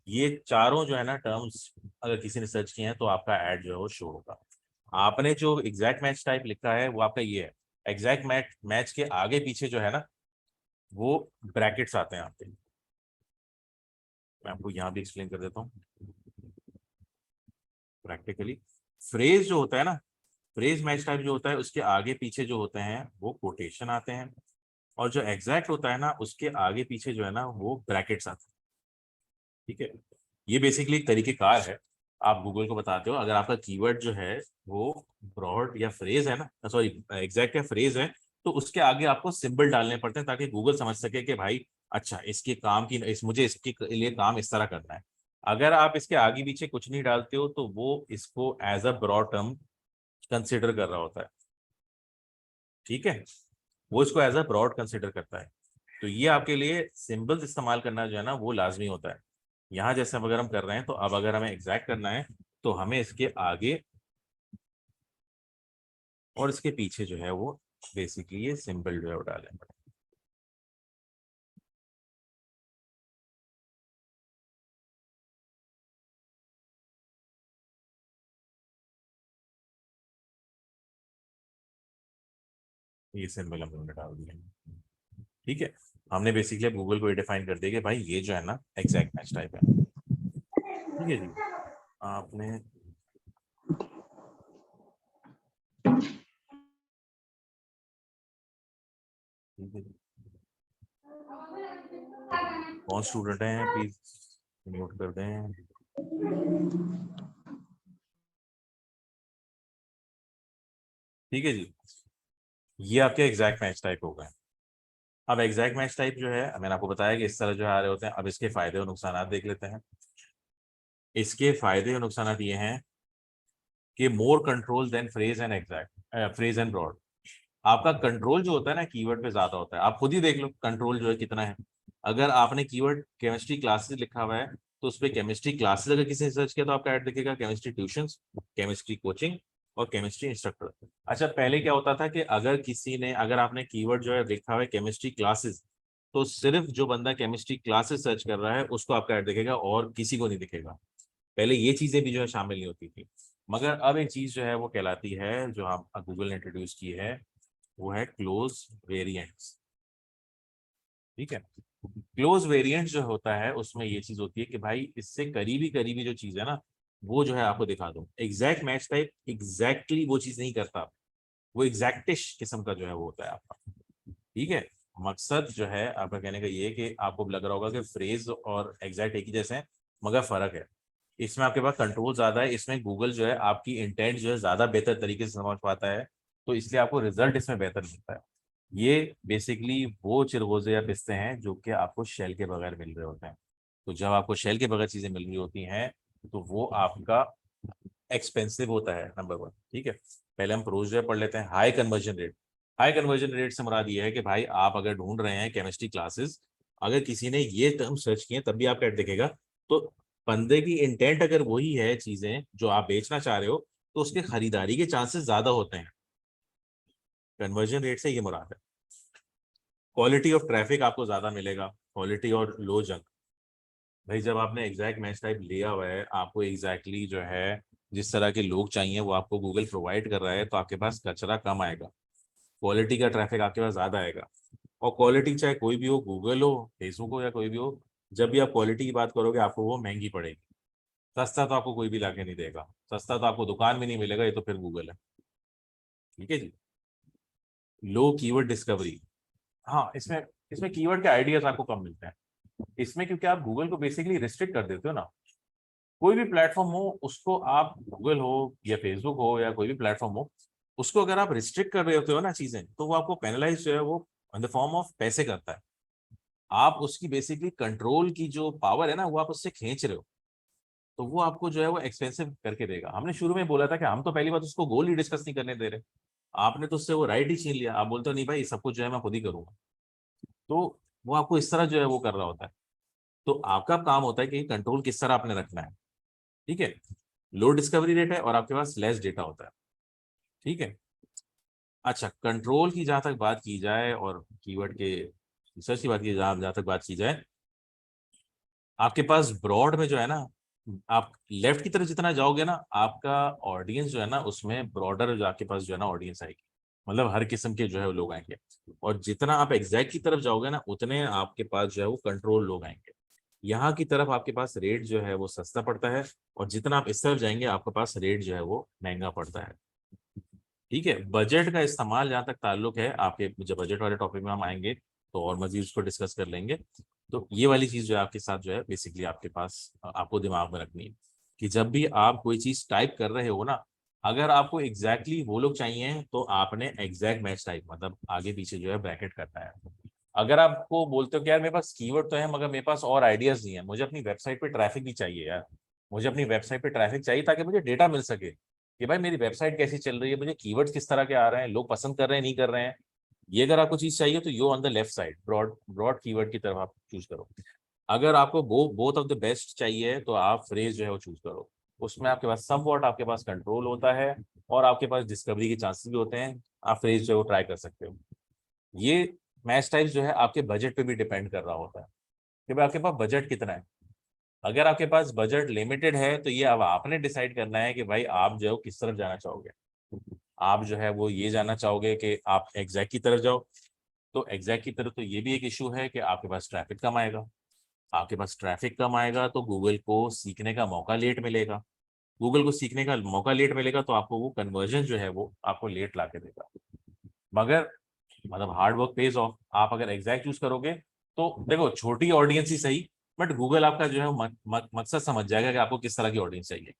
ये चारों जो है ना टर्म्स अगर किसी ने सर्च किए हैं तो आपका ऐड जो है वो शो होगा। आपने जो एग्जैक्ट मैच टाइप लिखा है वो आपका ये है। एग्जैक्ट मैच मैच के आगे पीछे जो है ना वो ब्रैकेट्स आते हैं आपके। मैं आपको यहाँ भी एक्सप्लेन कर देता हूँ प्रैक्टिकली। फ्रेज जो होता है ना, फ्रेज मैच टाइप जो होता है उसके आगे पीछे जो होते हैं वो कोटेशन आते हैं, और जो एग्जैक्ट होता है ना उसके आगे पीछे जो है ना वो ब्रैकेट्स आते हैं। ठीक है। ये बेसिकली एक तरीके कार है, आप गूगल को बताते हो, अगर आपका कीवर्ड जो है वो ब्रॉड या फ्रेज है ना, सॉरी एग्जैक्ट या फ्रेज है, तो उसके आगे आपको सिंबल डालने पड़ते हैं ताकि गूगल समझ सके कि भाई अच्छा इसके काम की मुझे इसके लिए काम इस तरह करना है। अगर आप इसके आगे पीछे कुछ नहीं डालते हो तो वो इसको as a broad term consider कर रहा होता है। ठीक है। वो इसको एज अ ब्रॉड कंसिडर करता है। तो ये आपके लिए सिंबल्स इस्तेमाल करना जो है ना वो लाजमी होता है। यहाँ जैसे अब अगर हम कर रहे हैं, तो अब अगर हमें एग्जैक्ट करना है तो हमें इसके आगे और इसके पीछे जो है वो बेसिकली ये सिंबल जो है वो डालें। ये सिंबल हम लोगों ने डाल दिए। ठीक है। हमने बेसिकली गूगल को ये डिफाइन कर दिया कि भाई ये जो है ना एग्जैक्ट मैच टाइप है। ठीक है जी। आपने, ठीक है जी। कौन स्टूडेंट हैं प्लीज म्यूट कर दें। ठीक है जी। ये आपके एग्जैक्ट मैच टाइप हो गए। अब एग्जैक्ट मैच टाइप जो है मैंने आपको बताया कि इस तरह जो है आ रहे होते हैं। अब इसके फायदे और नुकसान देख लेते हैं। इसके फायदे और नुकसान ये हैं कि more control than phrase and exact, phrase and broad. आपका कंट्रोल जो होता है ना कीवर्ड पे ज्यादा होता है। आप खुद ही देख लो कंट्रोल जो है कितना है। अगर आपने कीवर्ड केमिस्ट्री क्लासेस लिखा हुआ है, तो उस पर केमिस्ट्री क्लासेस अगर किसी ने सर्च किया तो आपका ऐड दिखेगा केमिस्ट्री ट्यूशंस, केमिस्ट्री कोचिंग और केमिस्ट्री इंस्ट्रक्टर। अच्छा, पहले क्या होता था कि अगर आपने कीवर्ड जो है लिखा हुआ है केमिस्ट्री क्लासेस, तो सिर्फ जो बंदा केमिस्ट्री क्लासेस सर्च कर रहा है उसको आपका ऐड दिखेगा और किसी को नहीं दिखेगा। पहले ये चीजें भी जो है शामिल नहीं होती थी। मगर अब एक चीज जो है वो कहलाती है, जो हम गूगल ने इंट्रोड्यूस की है, वो है क्लोज वेरिएंट्स। ठीक है। क्लोज वेरिएंट जो होता है उसमें ये चीज होती है कि भाई इससे करीबी करीबी जो चीज है ना वो जो है आपको दिखा दो। एग्जैक्ट मैच टाइप एग्जैक्टली वो चीज नहीं करता, वो एग्जैक्टिश किस्म का जो है वो होता है आपका। ठीक है। मकसद जो है आपका कहने का ये है कि आपको लग रहा होगा कि फ्रेज और एग्जैक्ट एक ही जैसे हैं, मगर फर्क है। इसमें आपके पास कंट्रोल ज्यादा है, इसमें गूगल जो है आपकी इंटेंट जो है ज्यादा बेहतर तरीके से समझ पाता है, तो इसलिए आपको रिजल्ट इसमें बेहतर मिलता है। ये बेसिकली वो चिरगोजे या पिस्ते हैं जो कि आपको शेल के बगैर मिल रहे होते हैं। तो जब आपको शेल के बगैर चीजें मिल रही होती हैं तो वो आपका एक्सपेंसिव होता है, नंबर वन। ठीक है, पहले हम प्रोज जो है पढ़ लेते हैं। High conversion rate, high conversion rate से मुराद ये है कि भाई आप अगर ढूंढ रहे हैं केमिस्ट्री क्लासेस, अगर किसी ने ये टर्म सर्च किए तब भी आपका ऐड दिखेगा, तो बंदे की इंटेंट अगर वही है चीजें जो आप बेचना चाह रहे हो, तो उसके खरीदारी के चांसेस ज्यादा होते हैं। कन्वर्जन रेट से ये मुराद है। क्वालिटी ऑफ ट्रैफिक आपको ज्यादा मिलेगा, क्वालिटी और लो जंक। भाई जब आपने एग्जैक्ट मैच टाइप लिया हुआ है, आपको एग्जैक्टली जो है जिस तरह के लोग चाहिए वो आपको गूगल प्रोवाइड कर रहा है, तो आपके पास कचरा कम आएगा, क्वालिटी का ट्रैफिक आपके पास ज्यादा आएगा। और क्वालिटी चाहे कोई भी हो, गूगल हो, फेसबुक हो, या कोई भी हो, जब भी आप क्वालिटी की बात करोगे आपको वो महंगी पड़ेगी। सस्ता तो आपको कोई भी लाके नहीं देगा, सस्ता तो आपको दुकान में नहीं मिलेगा, ये तो फिर गूगल है। ठीक है जी। लो कीवर्ड डिस्कवरी, हाँ इसमें इसमें कीवर्ड के आइडियाज आपको कम मिलते हैं इसमें, क्योंकि आप गूगल को बेसिकली रिस्ट्रिक्ट कर देते हो ना। कोई भी प्लेटफॉर्म हो उसको, आप गूगल हो या फेसबुक हो या कोई भी प्लेटफॉर्म हो, उसको अगर आप रिस्ट्रिक्ट कर रहे होते हो ना चीजें, तो वो आपको पेनलाइज जो है वो इन द फॉर्म ऑफ पैसे करता है। आप उसकी बेसिकली कंट्रोल की जो पावर है ना वो आप उससे खींच रहे हो, तो वो आपको जो है वो एक्सपेंसिव करके देगा। हमने शुरू में बोला था कि हम तो पहली बात उसको गोल ही डिस्कस नहीं करने दे रहे, आपने तो उससे वो राइट ही छीन लिया। आप बोलते हो नहीं भाई सब कुछ जो है मैं खुद ही करूंगा, तो वो आपको इस तरह जो है वो कर रहा होता है। तो आपका काम होता है कि कंट्रोल किस तरह आपने रखना है। ठीक है, लो डिस्कवरी रेट है और आपके पास लेस डेटा होता है। ठीक है। अच्छा, कंट्रोल की जहां तक बात की जाए और कीवर्ड के रिसर्च की बात की जहां जहां तक बात की जाए, आपके पास ब्रॉड में जो है ना, आप लेफ्ट की तरफ जितना जाओगे ना, आपका ऑडियंस जो है ना उसमें ब्रॉडर जो आपके पास जो है ना ऑडियंस आएगी, मतलब हर किस्म के जो है वो लोग आएंगे। और जितना आप एग्जैक्ट की तरफ जाओगे ना, उतने आपके पास जो है वो कंट्रोल लोग आएंगे। यहाँ की तरफ आपके पास रेट जो है वो सस्ता पड़ता है, और जितना आप इस तरफ जाएंगे आपके पास रेट जो है वो महंगा पड़ता है। ठीक है, बजट का इस्तेमाल जहाँ तक ताल्लुक है, आपके जब बजट वाले टॉपिक में हम आएंगे तो और मजीद उसको डिस्कस कर लेंगे। तो ये वाली चीज़ जो है आपके साथ जो है बेसिकली आपके पास आपको दिमाग में रखनी है कि जब भी आप कोई चीज़ टाइप कर रहे हो ना, अगर आपको एग्जैक्टली वो लोग चाहिए तो आपने एग्जैक्ट मैच टाइप मतलब आगे पीछे जो है ब्रैकेट करना है। अगर आपको बोलते हो कि यार मेरे पास कीवर्ड तो है मगर मेरे पास और आइडियाज नहीं है, मुझे अपनी वेबसाइट पे ट्रैफिक भी चाहिए यार, मुझे अपनी वेबसाइट पे ट्रैफिक चाहिए ताकि मुझे डेटा मिल सके कि भाई मेरी वेबसाइट कैसी चल रही है, मुझे कीवर्ड्स किस तरह के आ रहे हैं, लोग पसंद कर रहे हैं नहीं कर रहे हैं। ये अगर आपको चीज चाहिए तो you on the left side broad broad keyword की तरफ आप चूज करो। अगर आपको बोथ ऑफ द बेस्ट चाहिए तो आप फ्रेज जो है वो चूज करो। उसमें आपके पास सम वॉट आपके पास कंट्रोल होता है और आपके पास डिस्कवरी के चांसेस भी होते हैं, आप फ्रेज जो है वो ट्राई कर सकते हो। ये मैच टाइप जो है आपके बजट पे भी डिपेंड कर रहा होता है कि भाई आपके पास बजट कितना है। अगर आपके पास बजट लिमिटेड है तो ये अब आपने डिसाइड करना है कि भाई आप जो है वो किस तरफ जाना चाहोगे। आप जो है वो ये जानना चाहोगे कि आप एग्जैक्ट की तरफ जाओ, तो एग्जैक्ट की तरफ तो ये भी एक इशू है कि आपके पास ट्रैफिक कम आएगा। आपके पास ट्रैफिक कम आएगा तो गूगल को सीखने का मौका लेट मिलेगा। गूगल को सीखने का मौका लेट मिलेगा तो आपको वो कन्वर्जन जो है वो आपको लेट ला के देगा। मगर मतलब हार्ड वर्क पेज ऑफ, आप अगर एग्जैक्ट यूज करोगे तो देखो छोटी ऑडियंस ही सही, बट गूगल आपका जो है मकसद समझ जाएगा कि आपको किस तरह की ऑडियंस चाहिए।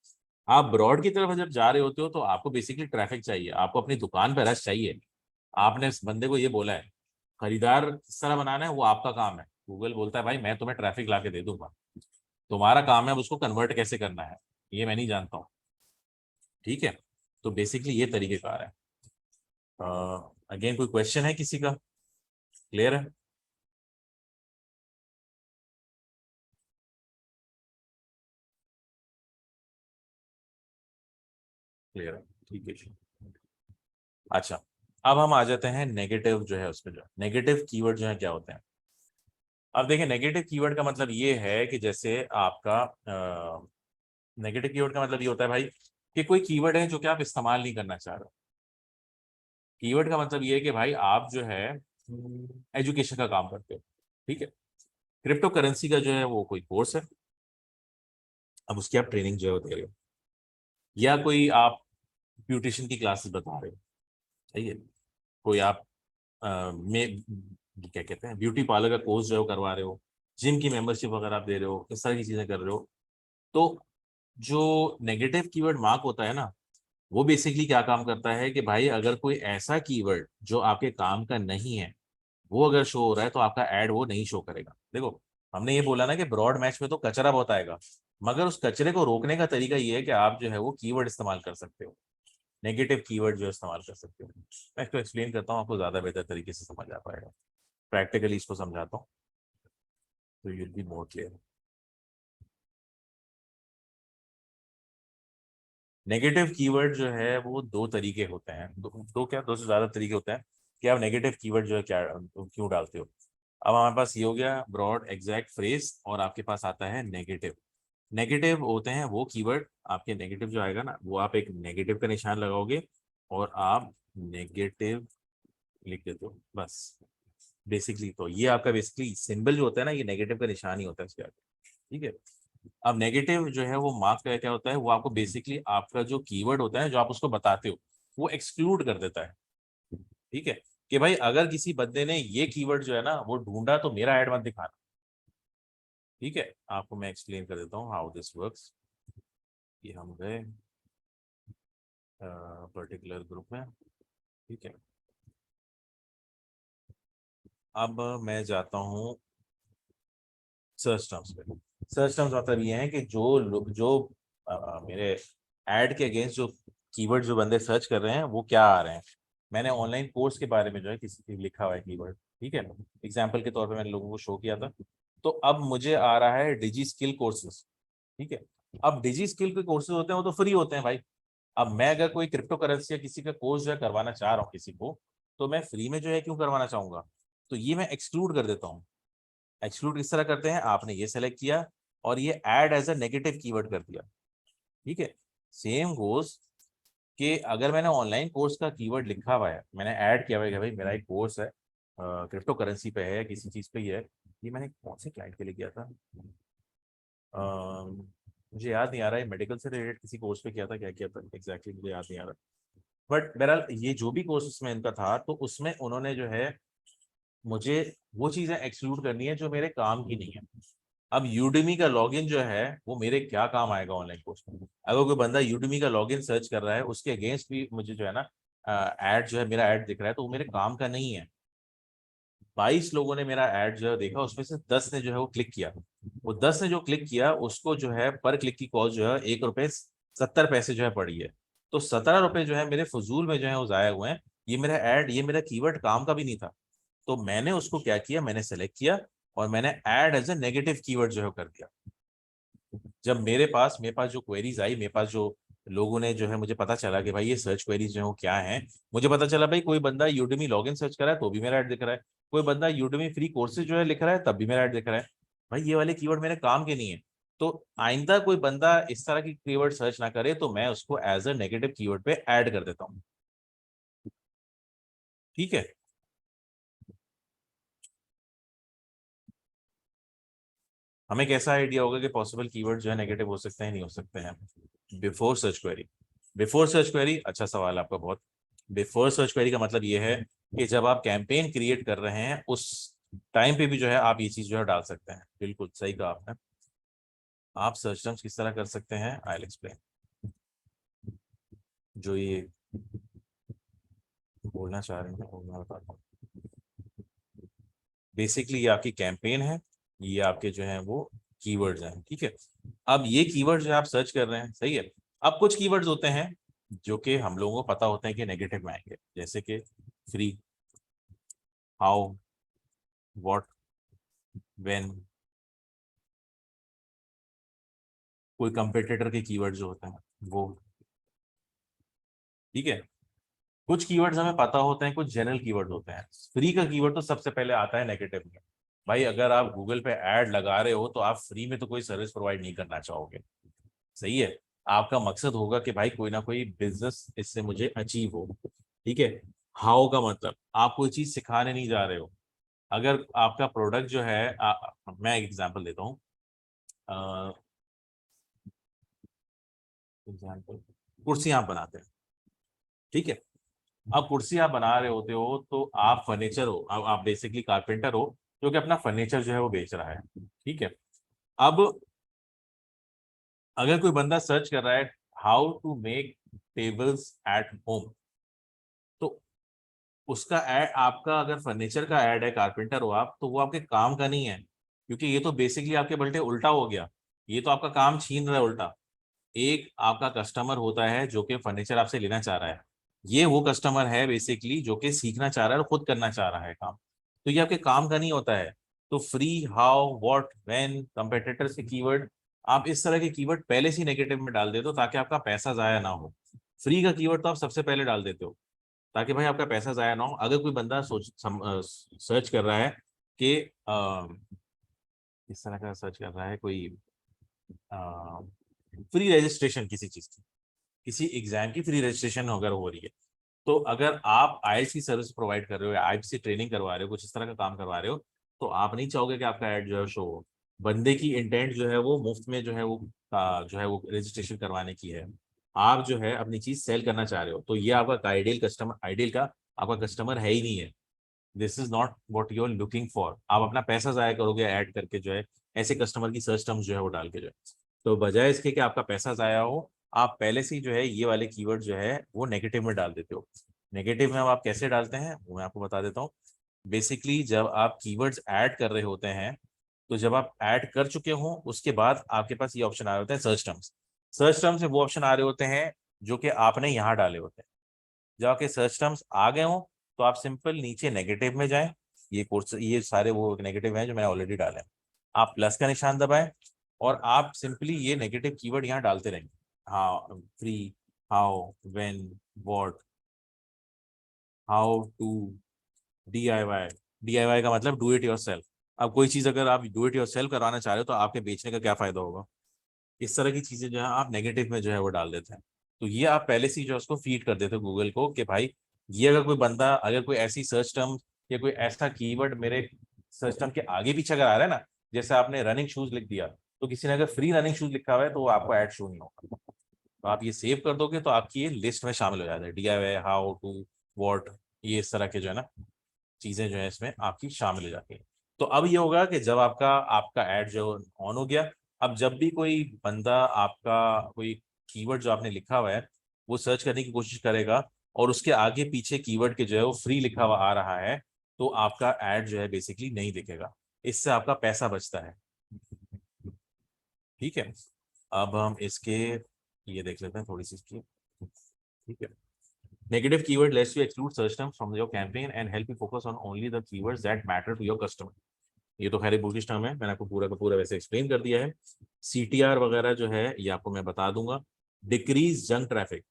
आप ब्रॉड की तरफ जब जा रहे होते हो तो आपको बेसिकली ट्रैफिक चाहिए, आपको अपनी दुकान पर रश चाहिए। आपने इस बंदे को ये बोला है, खरीदार किस तरह बनाना है वो आपका काम है। गूगल बोलता है भाई मैं तुम्हें ट्रैफिक ला के दे दूंगा, तुम्हारा काम है अब उसको कन्वर्ट कैसे करना है, ये मैं नहीं जानता हूँ। ठीक है, तो बेसिकली ये तरीकेकार है। अगेन कोई क्वेश्चन है किसी का, क्लियर है? क्लियर है, ठीक है जी। अच्छा, अब हम आ जाते हैं नेगेटिव जो है उस पर, जो नेगेटिव कीवर्ड जो है क्या होते हैं। अब देखिए नेगेटिव कीवर्ड का मतलब ये है कि जैसे आपका नेगेटिव कीवर्ड का मतलब ये होता है भाई कि कोई कीवर्ड है जो कि आप इस्तेमाल नहीं करना चाह रहे हो। कीवर्ड का मतलब ये है कि भाई आप जो है एजुकेशन का काम करते हो, ठीक है, क्रिप्टो करेंसी का जो है वो कोई कोर्स है, अब उसकी आप ट्रेनिंग जो है वो दे रहे हो, या कोई आप ब्यूटिशियन की क्लासेस बता रहे हो, सही है, कोई आप में क्या कहते हैं ब्यूटी पार्लर का कोर्स जो है वो करवा रहे हो, जिम की मेंबरशिप अगर आप दे रहे हो, इस तरह की चीजें कर रहे हो, तो जो नेगेटिव कीवर्ड मार्क होता है ना, वो बेसिकली क्या काम करता है कि भाई अगर कोई ऐसा कीवर्ड जो आपके काम का नहीं है वो अगर शो हो रहा है तो आपका एड वो नहीं शो करेगा। देखो हमने ये बोला ना कि ब्रॉड मैच में तो कचरा बहुत आएगा, मगर उस कचरे को रोकने का तरीका ये है कि आप जो है वो कीवर्ड इस्तेमाल कर सकते हो, नेगेटिव कीवर्ड जो इस्तेमाल कर सकते हो। मैं इसको एक्सप्लेन करता हूँ, आपको ज़्यादा बेहतर तरीके से समझ आ पाएगा। प्रैक्टिकली इसको समझाता हूँ तो you'll be more clear. Negative keyword जो है वो दो तरीके होते हैं, दो क्या, दो से ज़्यादा तरीके होते हैं कि आप नेगेटिव कीवर्ड जो है क्या क्यों डालते हो। अब हमारे पास ये हो गया ब्रॉड एग्जैक्ट फ्रेज, और आपके पास आता है नेगेटिव। नेगेटिव होते हैं वो कीवर्ड, आपके नेगेटिव जो आएगा ना वो आप एक नेगेटिव का निशान लगाओगे और आप नेगेटिव लिख देते हो बस। बेसिकली तो ये आपका बेसिकली सिंबल जो होता है ना, ये नेगेटिव का निशान ही होता है इसके आगे। ठीक है। अब नेगेटिव जो है वो मार्क का क्या होता है, वो आपको बेसिकली आपका जो कीवर्ड होता है जो आप उसको बताते हो वो एक्सक्लूड कर देता है। ठीक है, कि भाई अगर किसी बंदे ने ये कीवर्ड जो है ना वो ढूंढा तो मेरा ऐड मत दिखाना। ठीक है, आपको मैं एक्सप्लेन कर देता हूँ हाउ दिस वर्क्स। कि हम गए पर्टिकुलर ग्रुप में। ठीक है, अब मैं जाता हूँ सर्च टर्म्स पे। सर्च टर्म्स मतलब ये है कि जो मेरे ऐड के अगेंस्ट जो कीवर्ड जो बंदे सर्च कर रहे हैं वो क्या आ रहे हैं। मैंने ऑनलाइन कोर्स के बारे में जो है किसी लिखा हुआ है कीवर्ड, ठीक है, एग्जाम्पल के तौर पे मैंने लोगों को शो किया था। तो अब मुझे आ रहा है डिजी स्किल कोर्सेज। ठीक है, अब डिजी स्किल के कोर्सेज होते हैं वो तो फ्री होते हैं भाई। अब मैं अगर कोई क्रिप्टो करेंसी या किसी का कोर्स जो है करवाना चाह रहा हूँ किसी को, तो मैं फ्री में जो है क्यों करवाना चाहूंगा। तो ये मैं एक्सक्लूड कर देता हूँ। एक्सक्लूड किस तरह करते हैं, आपने ये सेलेक्ट किया और ये add as a negative keyword कर दिया। ठीक है, सेम गोज कि अगर मैंने ऑनलाइन कोर्स का कीवर्ड लिखा हुआ है, मैंने ऐड किया हुआ है कि भाई मेरा एक कोर्स है क्रिप्टो करेंसी पे है, किसी चीज पे ही है। ये मैंने कौन से क्लाइंट के लिए किया था, मुझे याद नहीं आ रहा है, मेडिकल से रिलेटेड किसी कोर्स पे किया था, क्या किया था एग्जैक्टली मुझे याद नहीं आ रहा। बट बहरहाल ये जो भी कोर्स उसमें इनका था, तो उसमें उन्होंने जो है मुझे वो चीजें एक्सक्लूड करनी है जो मेरे काम की नहीं है। अब यूडमी का लॉगिन जो है वो मेरे क्या काम आएगा ऑनलाइन कोर्स में। अगर कोई बंदा यूडमी का लॉगिन सर्च कर रहा है उसके अगेंस्ट भी मुझे जो है ना ऐड जो है, मेरा ऐड दिख रहा है, तो वो मेरे काम का नहीं है। 22 लोगों ने मेरा ऐड जो है देखा, उसमें से 10 ने जो है वो क्लिक किया। वो 10 ने जो क्लिक किया उसको जो है पर क्लिक की कॉस्ट जो है 1 रुपये 70 पैसे जो है पड़ी है। तो 17 रुपये जो है मेरे फजूल में जो है वो जाया हुए हैं। ये मेरा ऐड, ये मेरा कीवर्ड काम का भी नहीं था। तो मैंने उसको क्या किया, मैंने सेलेक्ट किया और मैंने add as a negative keyword जो है कर दिया। जब मेरे पास जो क्वेरीज आई, मेरे पास जो लोगों ने जो है, मुझे पता चला कि भाई ये सर्च क्वेरीज जो है वो क्या है। मुझे पता चला भाई कोई बंदा यूडमी लॉगिन सर्च कर रहा है तो भी मेरा ऐड दिख रहा है, कोई बंदा यूडमी फ्री कोर्सेज जो है लिख रहा है तब भी मेरा ऐड दिख रहा है। भाई ये वाले कीवर्ड मेरे काम के नहीं है। तो आइंदा कोई बंदा इस तरह की कीवर्ड सर्च ना करे तो मैं उसको एज अ नेगेटिव कीवर्ड पे ऐड कर देता हूँ। ठीक है, हमें कैसा आइडिया होगा कि पॉसिबल कीवर्ड जो है नेगेटिव हो सकते हैं नहीं हो सकते हैं। Before search query. Before search query, अच्छा सवाल आपका बहुत। बिफोर सर्च क्वेरी का मतलब ये है कि जब आप कैंपेन क्रिएट कर रहे हैं उस टाइम पे भी जो है आप ये चीज जो है डाल सकते हैं। बिल्कुल सही कहा आपने। आप सर्च टर्म्स किस तरह कर सकते हैं, आई विल एक्सप्लेन। जो ये बोलना चाह रहे हैं वो मैं बताता हूँ। बेसिकली ये आपकी कैंपेन है, ये आपके जो है वो कीवर्ड्स हैं। ठीक है, अब ये कीवर्ड्स जो आप सर्च कर रहे हैं, सही है। अब कुछ कीवर्ड्स होते हैं जो कि हम लोगों को पता होता है कि नेगेटिव में आएंगे, जैसे कि फ्री, हाउ, व्हाट, व्हेन। कोई कंपेटिटर के कीवर्ड जो होते हैं वो। ठीक है, कुछ कीवर्ड्स हमें पता होते हैं, कुछ जनरल कीवर्ड होते हैं। फ्री का कीवर्ड तो सबसे पहले आता है नेगेटिव में। भाई अगर आप गूगल पे ऐड लगा रहे हो तो आप फ्री में तो कोई सर्विस प्रोवाइड नहीं करना चाहोगे। सही है, आपका मकसद होगा कि भाई कोई ना कोई बिजनेस इससे मुझे अचीव हो। ठीक है, हाउ का मतलब आप कोई चीज सिखाने नहीं जा रहे हो। अगर आपका प्रोडक्ट जो है मैं एक एग्जांपल देता हूँ। एग्जांपल, कुर्सियां आप बनाते हैं। ठीक है, अब कुर्सी आप बना रहे होते हो तो आप फर्नीचर हो, अब आप बेसिकली कारपेंटर हो जो कि अपना फर्नीचर जो है वो बेच रहा है। ठीक है, अब अगर कोई बंदा सर्च कर रहा है how to make tables at home, तो उसका ऐड, आपका अगर फर्नीचर का ऐड है, कारपेंटर हो आप, तो वो आपके काम का नहीं है, क्योंकि ये तो बेसिकली आपके बल्टे उल्टा हो गया। ये तो आपका काम छीन रहा है उल्टा। एक आपका कस्टमर होता है जो कि फर्नीचर आपसे लेना चाह रहा है, ये वो कस्टमर है बेसिकली जो कि सीखना चाह रहा है और खुद करना चाह रहा है काम। तो ये आपके काम का नहीं होता है। तो free, how, what, when, competitors के कीवर्ड, आप इस तरह के कीवर्ड पहले से नेगेटिव में डाल देते हो ताकि आपका पैसा जाया ना हो। फ्री का कीवर्ड तो आप सबसे पहले डाल देते हो ताकि भाई आपका पैसा जाया ना हो। अगर कोई बंदा सर्च कर रहा है कि इस तरह का सर्च कर रहा है कोई फ्री रजिस्ट्रेशन किसी चीज की, किसी एग्जाम की फ्री रजिस्ट्रेशन अगर हो रही है, तो अगर आप आईएलटीएस की सर्विस प्रोवाइड कर रहे हो या आईएलटीएस की ट्रेनिंग करवा रहे हो, कुछ इस तरह का काम करवा रहे हो, तो आप नहीं चाहोगे कि आपका ऐड जो है शो हो। बंदे की इंटेंट जो है वो मुफ्त में जो है वो जो है वो रजिस्ट्रेशन करवाने की है। आप जो है अपनी चीज सेल करना चाह रहे हो, तो ये आपका आइडियल कस्टमर, आइडियल का आपका कस्टमर है ही नहीं है। This is not what you are looking for. आप अपना पैसा जाया करोगे ऐड करके जो है ऐसे कस्टमर की सर्च टर्म्स जो है वो डाल के जो है। तो बजाय इसके कि आपका पैसा जाया हो, आप पहले से ही जो है ये वाले कीवर्ड जो है वो नेगेटिव में डाल देते हो। नेगेटिव में अब आप कैसे डालते हैं वो मैं आपको बता देता हूँ। बेसिकली जब आप कीवर्ड्स ऐड कर रहे होते हैं, तो जब आप ऐड कर चुके हो उसके बाद आपके पास ये ऑप्शन आ रहे होते हैं सर्च टर्म्स। सर्च टर्म्स में वो ऑप्शन आ रहे होते हैं जो कि आपने यहाँ डाले होते हैं। जब आपके सर्च टर्म्स आ गए हो तो आप सिंपल नीचे नेगेटिव में जाएं। ये कोर्स, ये सारे वो नेगेटिव हैं जो मैंने ऑलरेडी डाले हैं। आप प्लस का निशान दबाएं और आप सिंपली ये नेगेटिव कीवर्ड यहाँ डालते रहेंगे। हाँ, free, how, when, what, how to, DIY। DIY का मतलब डू इट योरसेल्फ। अब कोई चीज अगर आप डू इट योरसेल्फ करवाना चाह रहे हो तो आपके बेचने का क्या फायदा होगा। इस तरह की चीजें जो है आप नेगेटिव में जो है वो डाल देते हैं। तो ये आप पहले से ही जो है उसको फीड कर देते हो गूगल को कि भाई ये अगर कोई बंदा, अगर कोई ऐसी सर्च टर्म या कोई ऐसा कीवर्ड मेरे सर्च टर्म के आगे पीछे अगर आ रहा है ना, जैसे आपने रनिंग शूज लिख दिया, तो किसी ने अगर फ्री रनिंग शूज लिखा हुआ है तो वो आपको ऐड शो नहीं होगा। तो आप ये सेव कर दोगे तो आपकी ये लिस्ट में शामिल हो जाता है। DIY, हाउ टू, वॉट, ये इस तरह के जो है ना चीजें जो है इसमें आपकी शामिल हो जाती है। तो अब ये होगा कि जब आपका आपका ऐड जो ऑन हो गया, अब जब भी कोई बंदा आपका कोई कीवर्ड जो आपने लिखा हुआ है वो सर्च करने की कोशिश करेगा और उसके आगे पीछे कीवर्ड के जो है वो फ्री लिखा हुआ आ रहा है, तो आपका ऐड जो है बेसिकली नहीं दिखेगा। इससे आपका पैसा बचता है। ठीक है। अब हम इसके ये देख लेते हैं थोड़ी सी इसकी। ठीक है। Negative keyword lets you exclude search terms from your campaign and help you focus on only the keywords that matter to your customer। ये तो खैर बुकिश टर्म है, मैंने आपको पूरा का पूरा वैसे एक्सप्लेन कर दिया है। CTR वगैरह जो है ये आपको मैं बता दूंगा। Decrease junk traffic.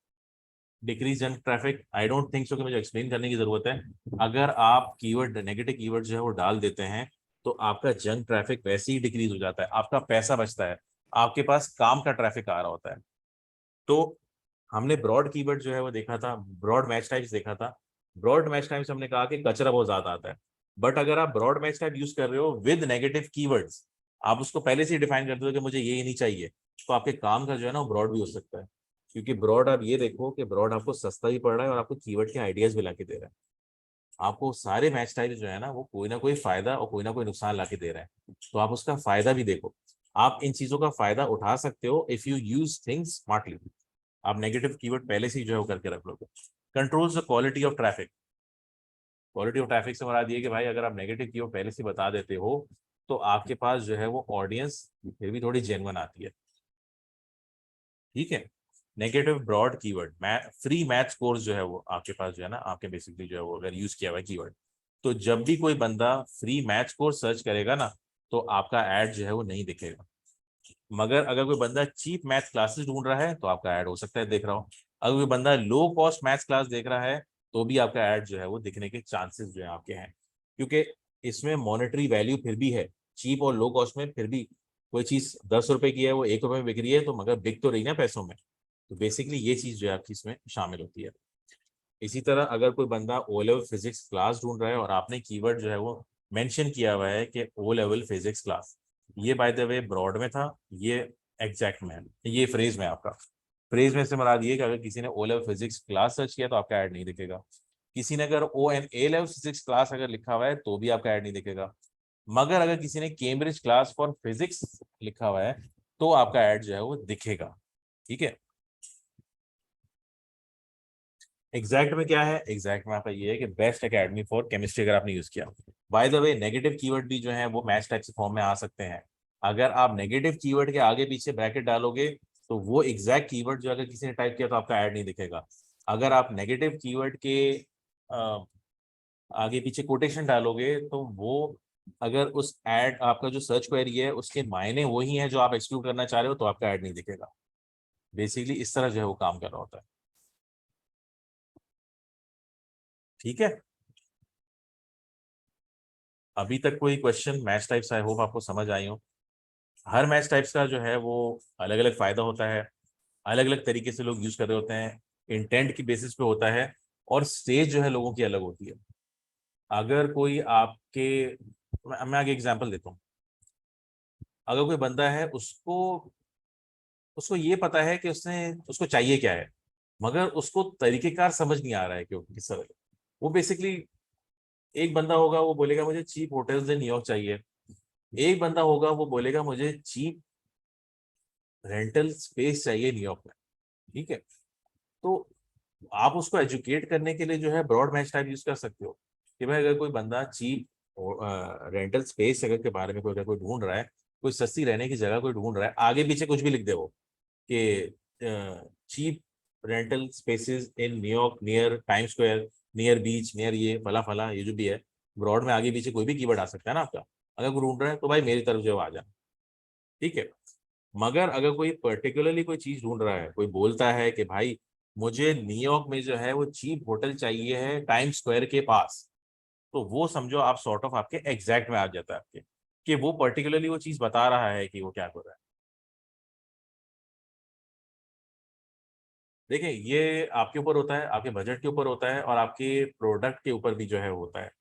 Decrease junk traffic I don't think so कि मुझे एक्सप्लेन करने की जरूरत है। अगर आप कीवर्ड नेगेटिव कीवर्ड जो है वो डाल देते हैं तो आपका जंक ट्रैफिक वैसे ही डिक्रीज हो जाता है, आपका पैसा बचता है, आपके पास काम का ट्रैफिक आ रहा होता है। तो हमने ब्रॉड कीवर्ड जो है वो देखा था, ब्रॉड मैच टाइप्स देखा था। ब्रॉड मैच टाइप्स हमने कहा कि कचरा बहुत ज्यादा आता है। बट अगर आप ब्रॉड मैच टाइप यूज कर रहे हो विद नेगेटिव कीवर्ड्स, आप उसको पहले से ही डिफाइन करते हो कि मुझे ये नहीं चाहिए, तो आपके काम का जो है ना ब्रॉड भी हो सकता है। क्योंकि ब्रॉड, आप ये देखो कि ब्रॉड आपको सस्ता भी पड़ रहा है और आपको कीवर्ड के आइडियाज भी ला के दे रहा है। आपको सारे मैच टाइप जो है ना वो कोई ना कोई फायदा और कोई ना कोई नुकसान ला के दे रहे हैं, तो आप उसका फायदा भी देखो। आप इन चीजों का फायदा उठा सकते हो if you use things smartly. आप नेगेटिव कीवर्ड पहले से ही जो है वो करके रख लोगे। Controls the quality of traffic. Quality of traffic से मुराद ये कि भाई अगर आप नेगेटिव कीवर्ड पहले से बता देते हो तो आपके पास जो है वो ऑडियंस फिर भी थोड़ी जेन्युइन आती है। ठीक है। Negative broad keyword, free math course जो है वो आपके पास जो है ना आपके बेसिकली जो है वो अगर यूज किया हुआ है कीवर्ड, तो जब भी कोई बंदा फ्री मैथ कोर्स सर्च करेगा ना तो आपका ऐड जो है वो नहीं दिखेगा। मगर अगर कोई बंदा चीप मैथ क्लासेस ढूंढ रहा है तो आपका ऐड हो सकता है देख रहा हो। अगर कोई बंदा लो कॉस्ट मैथ क्लास देख रहा है तो भी आपका ऐड जो है वो दिखने के चांसेस जो है आपके हैं। क्योंकि इसमें मॉनेटरी वैल्यू फिर भी है। चीप और लो कॉस्ट में फिर भी कोई चीज 10 रुपए की है वो 1 रुपए में बिक रही है, तो मगर बिक तो रही ना पैसों में। तो बेसिकली ये चीज जो है आपकी इसमें शामिल होती है। इसी तरह अगर कोई बंदा ओ लेवल फिजिक्स क्लास ढूंढ रहा है और आपने कीवर्ड जो है वो मेंशन किया हुआ है कि ओ लेवल फिजिक्स क्लास, ये बाय द वे ब्रॉड में था, ये एग्जैक्ट में है, ये फ्रेज में आपका। फ्रेज में से मुराद ये कि अगर किसी ने O level physics class search किया तो आपका ऐड नहीं दिखेगा। किसी ने अगर ONA लेवल फिजिक्स क्लास अगर लिखा हुआ है तो भी आपका ऐड नहीं दिखेगा। मगर अगर किसी ने कैम्ब्रिज क्लास फॉर फिजिक्स लिखा हुआ है तो आपका ऐड जो है वो दिखेगा। ठीक है। एग्जैक्ट में क्या है, एग्जैक्ट में आपका ये है कि बेस्ट एकेडमी फॉर केमिस्ट्री अगर आपने यूज किया। By the way negative keyword भी जो है वो मैच टाइप से फॉर्म में आ सकते हैं। अगर आप नेगेटिव कीवर्ड के आगे पीछे ब्रैकेट डालोगे तो वो एग्जैक्ट कीवर्ड जो अगर किसी ने टाइप किया तो आपका ऐड नहीं दिखेगा। अगर आप नेगेटिव कीवर्ड के आगे पीछे कोटेशन डालोगे तो वो, अगर उस ऐड आपका जो सर्च क्वेरी है उसके मायने वही है जो आप एक्सक्लूड करना चाह रहे हो तो आपका ऐड नहीं दिखेगा। बेसिकली इस तरह जो है वो काम कर रहा होता है। ठीक है, अभी तक कोई question match types I hope आपको समझ आई हो। हर मैच टाइप्स का जो है वो अलग अलग फायदा होता है, अलग अलग तरीके से लोग यूज कर रहे होते हैं, इंटेंट की बेसिस पे होता है, और स्टेज जो है लोगों की अलग होती है। अगर कोई आपके, मैं आगे एग्जांपल देता हूँ। अगर कोई बंदा है, उसको उसको ये पता है कि उसने उसको चाहिए क्या है, मगर उसको तरीकेकार समझ नहीं आ रहा है कि वो किस तरह। वो बेसिकली, एक बंदा होगा वो बोलेगा मुझे चीप होटल्स इन न्यूयॉर्क चाहिए, एक बंदा होगा वो बोलेगा मुझे चीप रेंटल स्पेस चाहिए न्यूयॉर्क में। ठीक है, तो आप उसको एजुकेट करने के लिए जो है ब्रॉड मैच टाइप यूज कर सकते हो कि भाई अगर कोई बंदा चीप रेंटल स्पेस अगर के बारे में कोई अगर कोई ढूंढ रहा है, कोई सस्ती रहने की जगह कोई ढूंढ रहा है, आगे पीछे कुछ भी लिख दे वो कि cheap rental spaces in New York near Time Square, near beach, near ये फला फला, ये जो भी है, ब्रॉड में आगे पीछे कोई भी कीवर्ड आ सकता है ना आपका। अगर कोई ढूंढ रहा है तो भाई मेरी तरफ जो है आ जाए। ठीक है, मगर अगर कोई पर्टिकुलरली कोई चीज ढूंढ रहा है, कोई बोलता है कि भाई मुझे न्यूयॉर्क में जो है वो चीप होटल चाहिए है टाइम स्क्वायर के पास, तो वो समझो आप सॉर्ट ऑफ आपके एग्जैक्ट में आ जाता है आपके, कि वो पर्टिकुलरली वो चीज बता रहा है कि वो क्या कर रहा है। देखिए, ये आपके ऊपर होता है, आपके बजट के ऊपर होता है, और आपके प्रोडक्ट के ऊपर भी जो है होता है।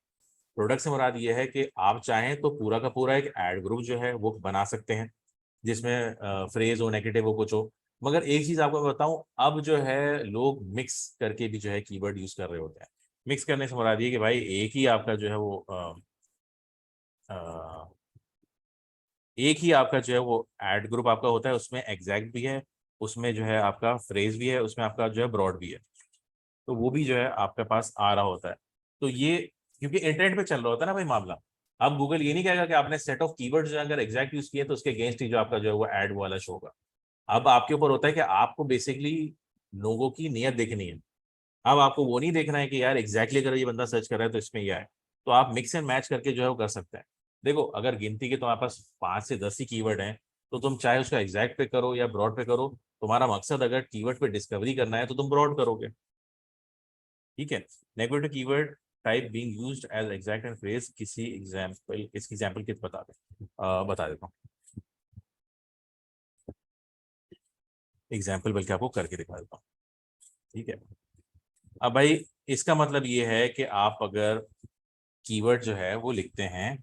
प्रोडक्ट से मुराद ये है कि आप चाहें तो पूरा का पूरा एक एड ग्रुप जो है वो बना सकते हैं, जिसमें फ्रेज हो, नेगेटिव हो, कुछ हो। मगर एक चीज आपको मैं बताऊं, अब जो है लोग मिक्स करके भी जो है कीवर्ड यूज कर रहे होते हैं। मिक्स करने से मुराद ये कि भाई एक ही आपका जो है वो अ, एक ही आपका जो है वो एड ग्रुप आपका होता है, उसमें एग्जैक्ट भी है, उसमें जो है आपका फ्रेज भी है, उसमें आपका जो है ब्रॉड भी है। तो वो भी जो है आपके पास आ रहा होता है। तो ये, क्योंकि इंटरनेट पे चल रहा होता है ना भाई मामला। अब गूगल ये नहीं कहेगा कि आपने सेट ऑफ कीवर्ड्स जो है अगर एग्जैक्ट यूज किए तो उसके अगेंस्ट ही जो आपका जो है वो एड वाला शो होगा। अब आपके ऊपर होता है कि आपको बेसिकली लोगों की नीयत देखनी है। अब आपको वो नहीं देखना है कि यार एग्जैक्टली अगर ये बंदा सर्च कर रहा है तो इसमें यह है। तो आप मिक्स एंड मैच करके जो है वो कर सकते हैं। देखो, अगर गिनती के तुम्हारे पास 5 से 10 ही कीवर्ड हैं, तो तुम चाहे उसका एग्जैक्ट पे करो या ब्रॉड पे करो, तुम्हारा मकसद अगर कीवर्ड पे डिस्कवरी करना है तो तुम ब्रॉड करोगे। ठीक है, negative keyword type being used as exact and phrase, किसी एग्जांपल, इसकी एग्जांपल कित बता दे, बता देता हूँ एग्जांपल, बल्कि आपको करके दिखा देता हूँ। ठीक है, अब भाई इसका मतलब ये है कि आप अगर कीवर्ड जो है वो लिखते हैं,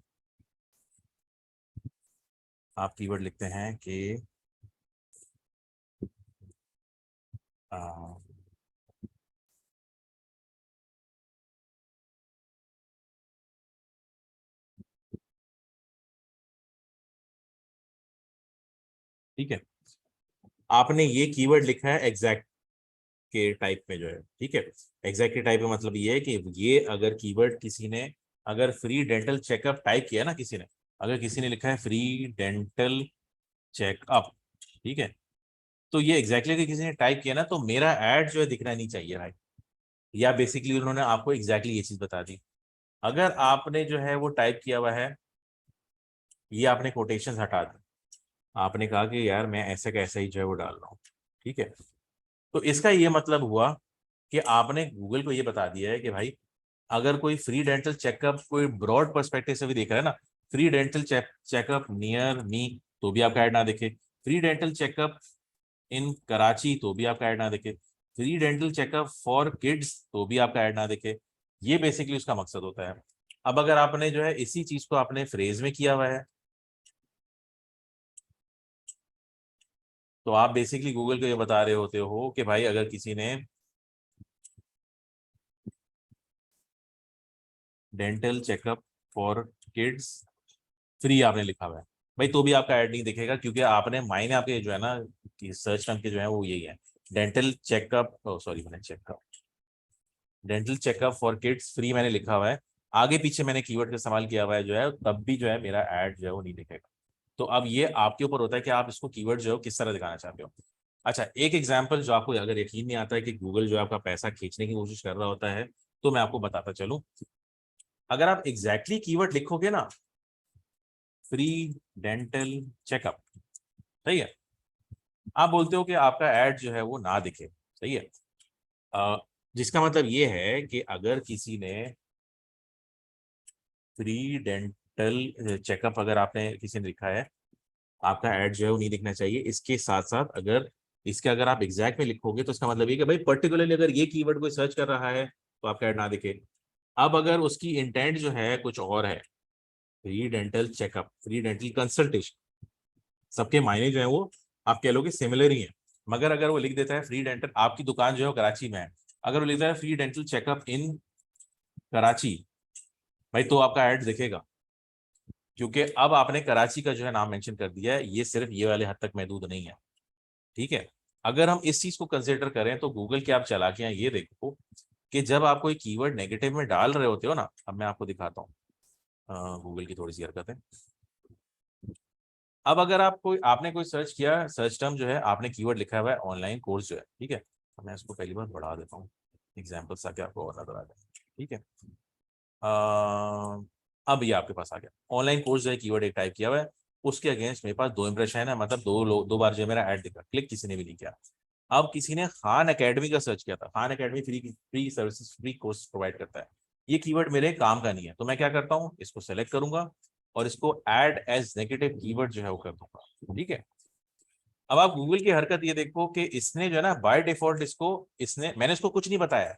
आप कीवर्ड लिखते हैं कि अ, ठीक है, आपने ये कीवर्ड लिखा है एग्जैक्ट के टाइप में जो है। ठीक है, एग्जैक्ट के टाइप में मतलब ये है कि ये अगर कीवर्ड किसी ने, अगर फ्री डेंटल चेकअप टाइप किया ना किसी ने, अगर किसी ने लिखा है फ्री डेंटल चेकअप, ठीक है, तो ये एग्जैक्टली अगर किसी ने टाइप किया ना तो मेरा ऐड जो है दिखना नहीं चाहिए भाई। या बेसिकली उन्होंने आपको एग्जैक्टली ये चीज बता दी। अगर आपने जो है वो टाइप किया हुआ है, ये आपने कोटेशन हटा दी, आपने कहा कि यार मैं ऐसे का ऐसा ही जो है वो डाल रहा हूँ। ठीक है, तो इसका ये मतलब हुआ कि आपने गूगल को ये बता दिया है कि भाई अगर कोई फ्री डेंटल चेकअप कोई ब्रॉड पर्सपेक्टिव से भी देख रहा है ना, free dental checkup near me, तो भी आपका ऐड ना दिखे। फ्री डेंटल चेकअप इन कराची, तो भी आपका ऐड ना दिखे। Free dental checkup for kids, तो भी आपका ऐड ना दिखे। ये बेसिकली उसका मकसद होता है। अब अगर आपने जो है इसी चीज को आपने फ्रेज में किया हुआ है, तो आप बेसिकली गूगल को ये बता रहे होते हो कि भाई अगर किसी ने dental checkup for kids free आपने लिखा हुआ है, भाई तो भी आपका ऐड नहीं दिखेगा, क्योंकि आपने मायने आपके जो है ना कि सर्च टर्म के जो है वो यही है, डेंटल चेकअप, सॉरी मैंने checkup, dental checkup for kids free मैंने लिखा हुआ है। आगे पीछे मैंने कीवर्ड का इस्तेमाल किया हुआ है जो है, तब भी जो है मेरा ऐड जो है वो नहीं दिखेगा। तो अब ये आपके ऊपर होता है कि आप इसको कीवर्ड जो है किस तरह दिखाना चाहते हो। अच्छा, एक एग्जाम्पल जो आपको अगर यकीन नहीं आता है कि गूगल जो है आपका पैसा खींचने की कोशिश कर रहा होता है, तो मैं आपको बताता चलूं। अगर आप एग्जैक्टली कीवर्ड लिखोगे ना, फ्री डेंटल चेकअप, सही है, आप बोलते हो कि आपका एड जो है वो ना दिखे, सही है। अ, जिसका मतलब ये है कि अगर किसी ने फ्री डेंटल चेकअप अगर आपने किसी ने लिखा है, आपका ऐड जो है वो नहीं दिखना चाहिए। इसके साथ साथ अगर इसके अगर आप एग्जैक्ट में लिखोगे तो इसका मतलब ये कि भाई पर्टिकुलरली अगर ये कीवर्ड कोई सर्च कर रहा है तो आपका ऐड ना दिखे। अब अगर उसकी इंटेंट जो है कुछ और है, free dental checkup, free dental consultation, सबके मायने जो है वो आप कह लो कि सिमिलर ही है। मगर अगर वो लिख देता है फ्री डेंटल, आपकी दुकान जो है वो कराची में है, अगर वो लिखता है फ्री डेंटल चेकअप इन कराची, भाई तो आपका ऐड दिखेगा, क्योंकि अब आपने कराची का जो है नाम मेंशन कर दिया है। ये सिर्फ ये वाले हद तक महदूद नहीं है, ठीक है। अगर हम इस चीज को कंसिडर करें तो गूगल के आप चालाकियां ये देखो कि जब आप कोई कीवर्ड नेगेटिव में डाल रहे होते हो ना, अब मैं आपको दिखाता हूँ गूगल की थोड़ी सी हरकत है। अब अगर आप कोई आपने कोई सर्च किया, सर्च टर्म जो है आपने कीवर्ड लिखा हुआ है ऑनलाइन कोर्स जो है, ठीक है, तो मैं इसको पहली बार बढ़ा देता हूँ एग्जाम्पल ताकि आपको और नजर आ जाए, ठीक है। अब ये आपके पास आ गया ऑनलाइन कोर्स जो है, कीवर्ड एक टाइप किया हुआ है, उसके अगेंस्ट मेरे पास 2 इंप्रेशन है, मतलब दो बार जो है मेरा ऐड दिखा, क्लिक किसी ने भी नहीं किया। अब किसी ने खान एकेडमी का सर्च किया था, Khan academy free free services, free course provide करता है, ये कीवर्ड मेरे काम का नहीं है, तो मैं क्या करता हूँ, इसको सेलेक्ट करूंगा और इसको ऐड एज नेगेटिव कीवर्ड जो है वो कर दूंगा, ठीक है। अब आप गूगल की हरकत ये देखो कि इसने जो है ना बाय डिफॉल्ट इसको, इसने, मैंने इसको कुछ नहीं बताया,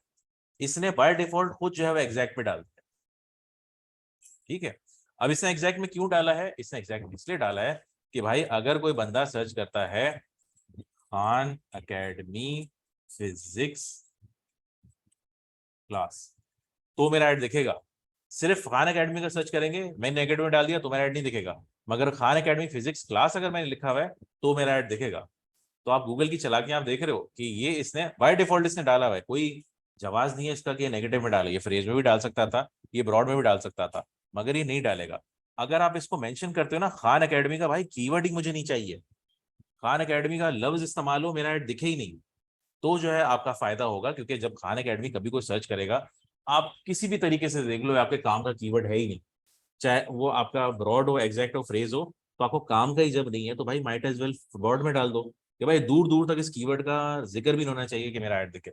इसने बाय डिफॉल्ट खुद जो है वो एग्जैक्ट पे डाल दिया, ठीक है। अब इसने एग्जैक्ट में क्यों डाला है, इसने एग्जैक्ट इसलिए डाला है कि भाई अगर कोई बंदा सर्च करता है खान एकेडमी फिजिक्स क्लास, तो मेरा ऐड दिखेगा। सिर्फ खान एकेडमी का सर्च करेंगे, मैंने नेगेटिव में डाल दिया तो मेरा ऐड नहीं दिखेगा, मगर खान एकेडमी फिजिक्स क्लास अगर मैंने लिखा हुआ है तो मेरा ऐड दिखेगा। तो आप गूगल की चालाकियां आप देख रहे हो कि ये इसने बाय डिफॉल्ट इसने डाला हुआ है, कोई जवाब नहीं है इसका कि नेगेटिव में डाले, ये फ्रेज में भी डाल सकता था, ये ब्रॉड में भी डाल सकता था, मगर ये नहीं डालेगा। अगर आप इसको मेंशन करते हो ना खान एकेडमी का, भाई कीवर्ड ही मुझे नहीं चाहिए, खान एकेडमी का लफ्ज इस्तेमाल हो, मेरा ऐड दिखे ही नहीं, तो जो है आपका फायदा होगा। क्योंकि जब खान एकेडमी कभी कोई सर्च करेगा, आप किसी भी तरीके से देख लो, आपके काम का कीवर्ड है ही नहीं, चाहे वो आपका ब्रॉड हो, एग्जैक्ट हो, फ्रेज हो, तो आपको काम का ही जब नहीं है तो भाई माइट एज वेल ब्रॉड में डाल दो कि भाई दूर दूर तक इस कीवर्ड का जिक्र भी नहीं होना चाहिए कि मेरा ऐड दिखे।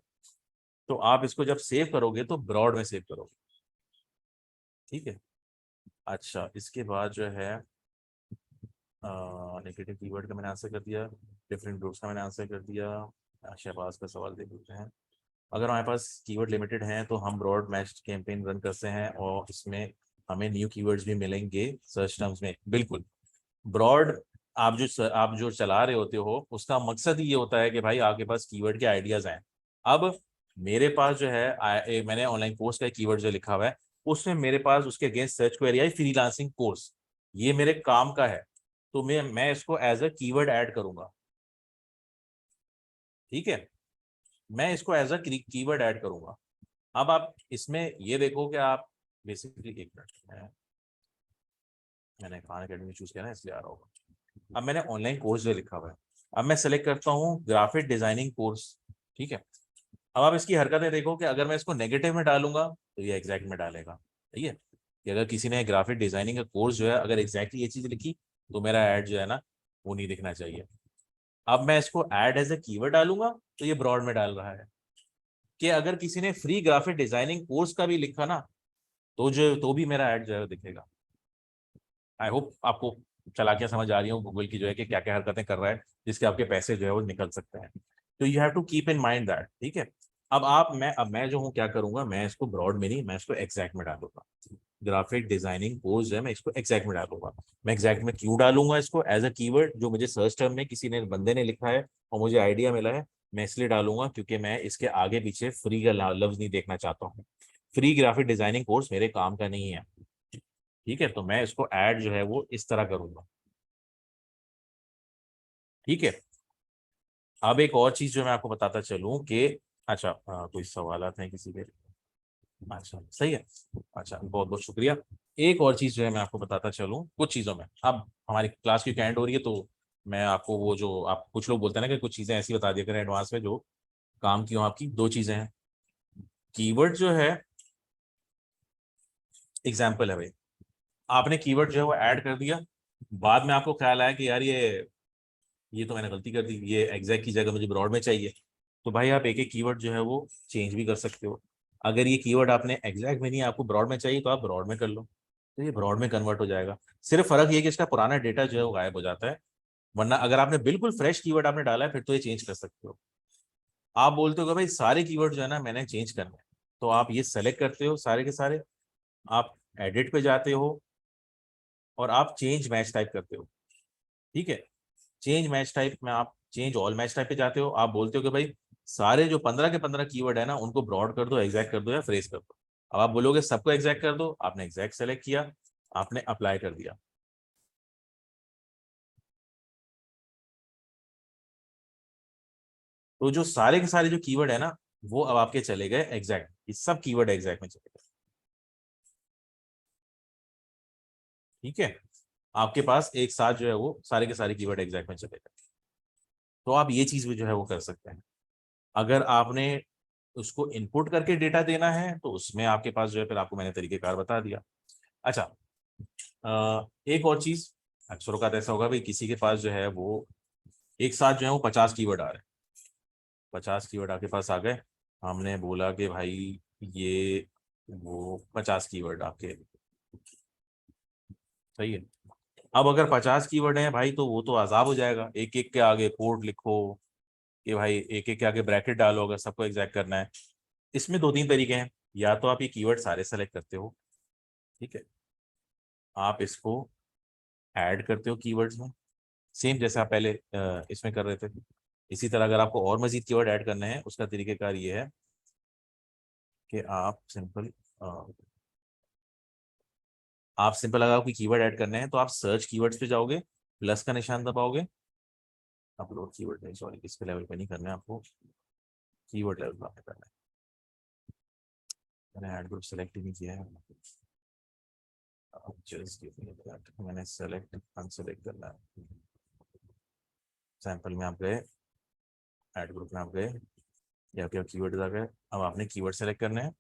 तो आप इसको जब सेव करोगे तो ब्रॉड में सेव करोगे, ठीक है। अच्छा, इसके बाद जो है नेगेटिव कीवर्ड का मैंने आंसर कर दिया, डिफरेंट ग्रुप्स का मैंने आंसर कर दिया। शहबाज का सवाल देख लेते हैं। अगर हमारे पास कीवर्ड लिमिटेड हैं तो हम ब्रॉड मैच कैंपेन रन करते हैं और इसमें हमें न्यू कीवर्ड्स भी मिलेंगे सर्च टर्म्स में, बिल्कुल। ब्रॉड आप जो चला रहे होते हो उसका मकसद ही ये होता है कि भाई आपके पास कीवर्ड के आइडियाज हैं। अब मेरे पास जो है मैंने ऑनलाइन कोर्स का कीवर्ड जो लिखा हुआ है, उसमें मेरे पास उसके अगेंस्ट सर्च क्वेरी आई फ्रीलांसिंग कोर्स, ये मेरे काम का है, तो मैं इसको एज अ कीवर्ड ऐड करूंगा, ठीक है। मैं इसको एज अ कीवर्ड ऐड करूंगा। अब आप इसमें ये देखो कि आप बेसिकली, एक मिनट, मैंने खान अकेडमी चूज किया ना इसलिए आ रहा होगा। अब मैंने ऑनलाइन कोर्स जो लिखा हुआ है, अब मैं सेलेक्ट करता हूँ ग्राफिक डिजाइनिंग कोर्स, ठीक है। अब आप इसकी हरकतें देखो कि अगर मैं इसको नेगेटिव में डालूंगा तो ये एग्जैक्ट में डालेगा, सही है। कि अगर किसी ने ग्राफिक डिजाइनिंग का कोर्स जो है अगर एग्जैक्टली ये चीज लिखी, तो मेरा ऐड जो है ना वो नहीं दिखना चाहिए। अब मैं इसको ऐड एज ए कीवर्ड डालूंगा तो ये ब्रॉड में डाल रहा है। कि अगर किसी ने फ्री ग्राफिक डिजाइनिंग कोर्स का भी लिखा ना, तो भी मेरा ऐड जो है वो दिखेगा। आई होप आपको चालाकियां समझ आ रही हो गूगल की जो है कि क्या क्या हरकतें कर रहा है जिसके आपके पैसे जो है वो निकल सकते हैं। तो you have to keep in mind that, ठीक है। अब मैं जो हूँ क्या करूंगा, मैं इसको ब्रॉड में नहीं, मैं इसको एग्जैक्ट में डालूंगा। ग्राफिक डिजाइनिंग कोर्स है, मैं इसको एग्जैक्ट में डालूंगा। मैं एग्जैक्ट में क्यों डालूंगा इसको, एज अ कीवर्ड जो मुझे सर्च टर्म में किसी ने बंदे ने लिखा है और मुझे आइडिया मिला है, मैं इसलिए डालूंगा क्योंकि मैं इसके आगे पीछे फ्री का लफ्ज नहीं देखना चाहता हूँ। फ्री ग्राफिक डिजाइनिंग कोर्स मेरे काम का नहीं है, ठीक है। तो मैं इसको ऐड जो है वो इस तरह करूंगा, ठीक है। अब एक और चीज जो मैं आपको बताता चलूं कि अच्छा, कोई सवाल हैं किसी के। अच्छा सही है। अच्छा बहुत बहुत शुक्रिया। एक और चीज़ जो है मैं आपको बताता चलूँ कुछ चीज़ों में, अब हमारी क्लास की एंड हो रही है तो मैं आपको वो जो आप कुछ लोग बोलते हैं ना कि कुछ चीज़ें ऐसी बता दिया करें एडवांस में जो काम की हो आपकी। दो चीज़ें हैं, कीवर्ड जो है एग्जाम्पल है भाई, आपने कीवर्ड जो है वो ऐड कर दिया, बाद में आपको ख्याल आया कि यार ये तो मैंने गलती कर दी, ये एग्जैक्ट की जगह मुझे ब्रॉड में चाहिए, तो भाई आप एक एक कीवर्ड जो है वो चेंज भी कर सकते हो। अगर ये कीवर्ड आपने एग्जैक्ट में नहीं, आपको ब्रॉड में चाहिए तो आप ब्रॉड में कर लो, तो ये ब्रॉड में कन्वर्ट हो जाएगा। सिर्फ फर्क ये है कि इसका पुराना डेटा जो है वो गायब हो जाता है, वरना अगर आपने बिल्कुल फ्रेश कीवर्ड आपने डाला है फिर तो ये चेंज कर सकते हो। आप बोलते हो कि भाई सारे कीवर्ड जो है ना मैंने चेंज करने हैं, तो आप ये सेलेक्ट करते हो सारे के सारे, आप एडिट पे जाते हो और आप चेंज मैच टाइप करते हो। ठीक है, चेंज मैच टाइप में आप चेंज ऑल मैच टाइप पे जाते हो, आप बोलते हो कि भाई सारे जो 15 के 15 कीवर्ड है ना उनको ब्रॉड कर दो, एग्जैक्ट कर दो या फ्रेज कर दो। अब आप बोलोगे सबको एग्जैक्ट कर दो, आपने एग्जैक्ट सेलेक्ट किया, आपने अप्लाई कर दिया, तो जो सारे के सारे जो कीवर्ड है ना वो अब आपके चले गए एग्जैक्ट, ये सब कीवर्ड एग्जैक्ट में चले गए। ठीक है, आपके पास एक साथ जो है वो सारे के सारे कीवर्ड एग्जैक्ट में चले गए। तो आप ये चीज भी जो है वो कर सकते हैं। अगर आपने उसको इनपुट करके डेटा देना है तो उसमें आपके पास जो है फिर आपको मैंने तरीकेकार बता दिया। अच्छा, एक और चीज, अक्सर का ऐसा होगा भाई किसी के पास जो है वो एक साथ जो है वो 50 कीवर्ड आ रहे हैं, 50 कीवर्ड आपके पास आ गए, हमने बोला कि भाई ये वो 50 कीवर्ड आपके, सही है। अब अगर 50 कीवर्ड हैं भाई तो वो तो अजाब हो जाएगा, एक एक के आगे कोड लिखो कि भाई एक एक के आगे ब्रैकेट डालो अगर सबको एग्जैक्ट करना है। इसमें दो तीन तरीके हैं, या तो आप ये कीवर्ड सारे सेलेक्ट करते हो, ठीक है, आप इसको ऐड करते हो कीवर्ड्स में, सेम जैसे आप पहले इसमें कर रहे थे। इसी तरह अगर आपको और मजीद कीवर्ड ऐड करने हैं उसका तरीकेकार ये है कि आप सिंपल अगर आपको कीवर्ड ऐड करने हैं तो आप सर्च कीवर्ड्स पे जाओगे, प्लस का निशान दबाओगे, अपलोड कीवर्ड नहीं सॉरी इसके लेवल पे नहीं करना है आपको, कीवर्ड लेवल पे करना है। मैंने ऐड ग्रुप सेलेक्ट ही नहीं किया है, जस्ट गिव मी दैट, मैंने सेलेक्ट अनसेलेक्ट करना है। सैंपल में आप गए, ऐड ग्रुप में आप गए, या फिर कीवर्ड आ गए, अब आपने कीवर्ड सेलेक्ट करने हैं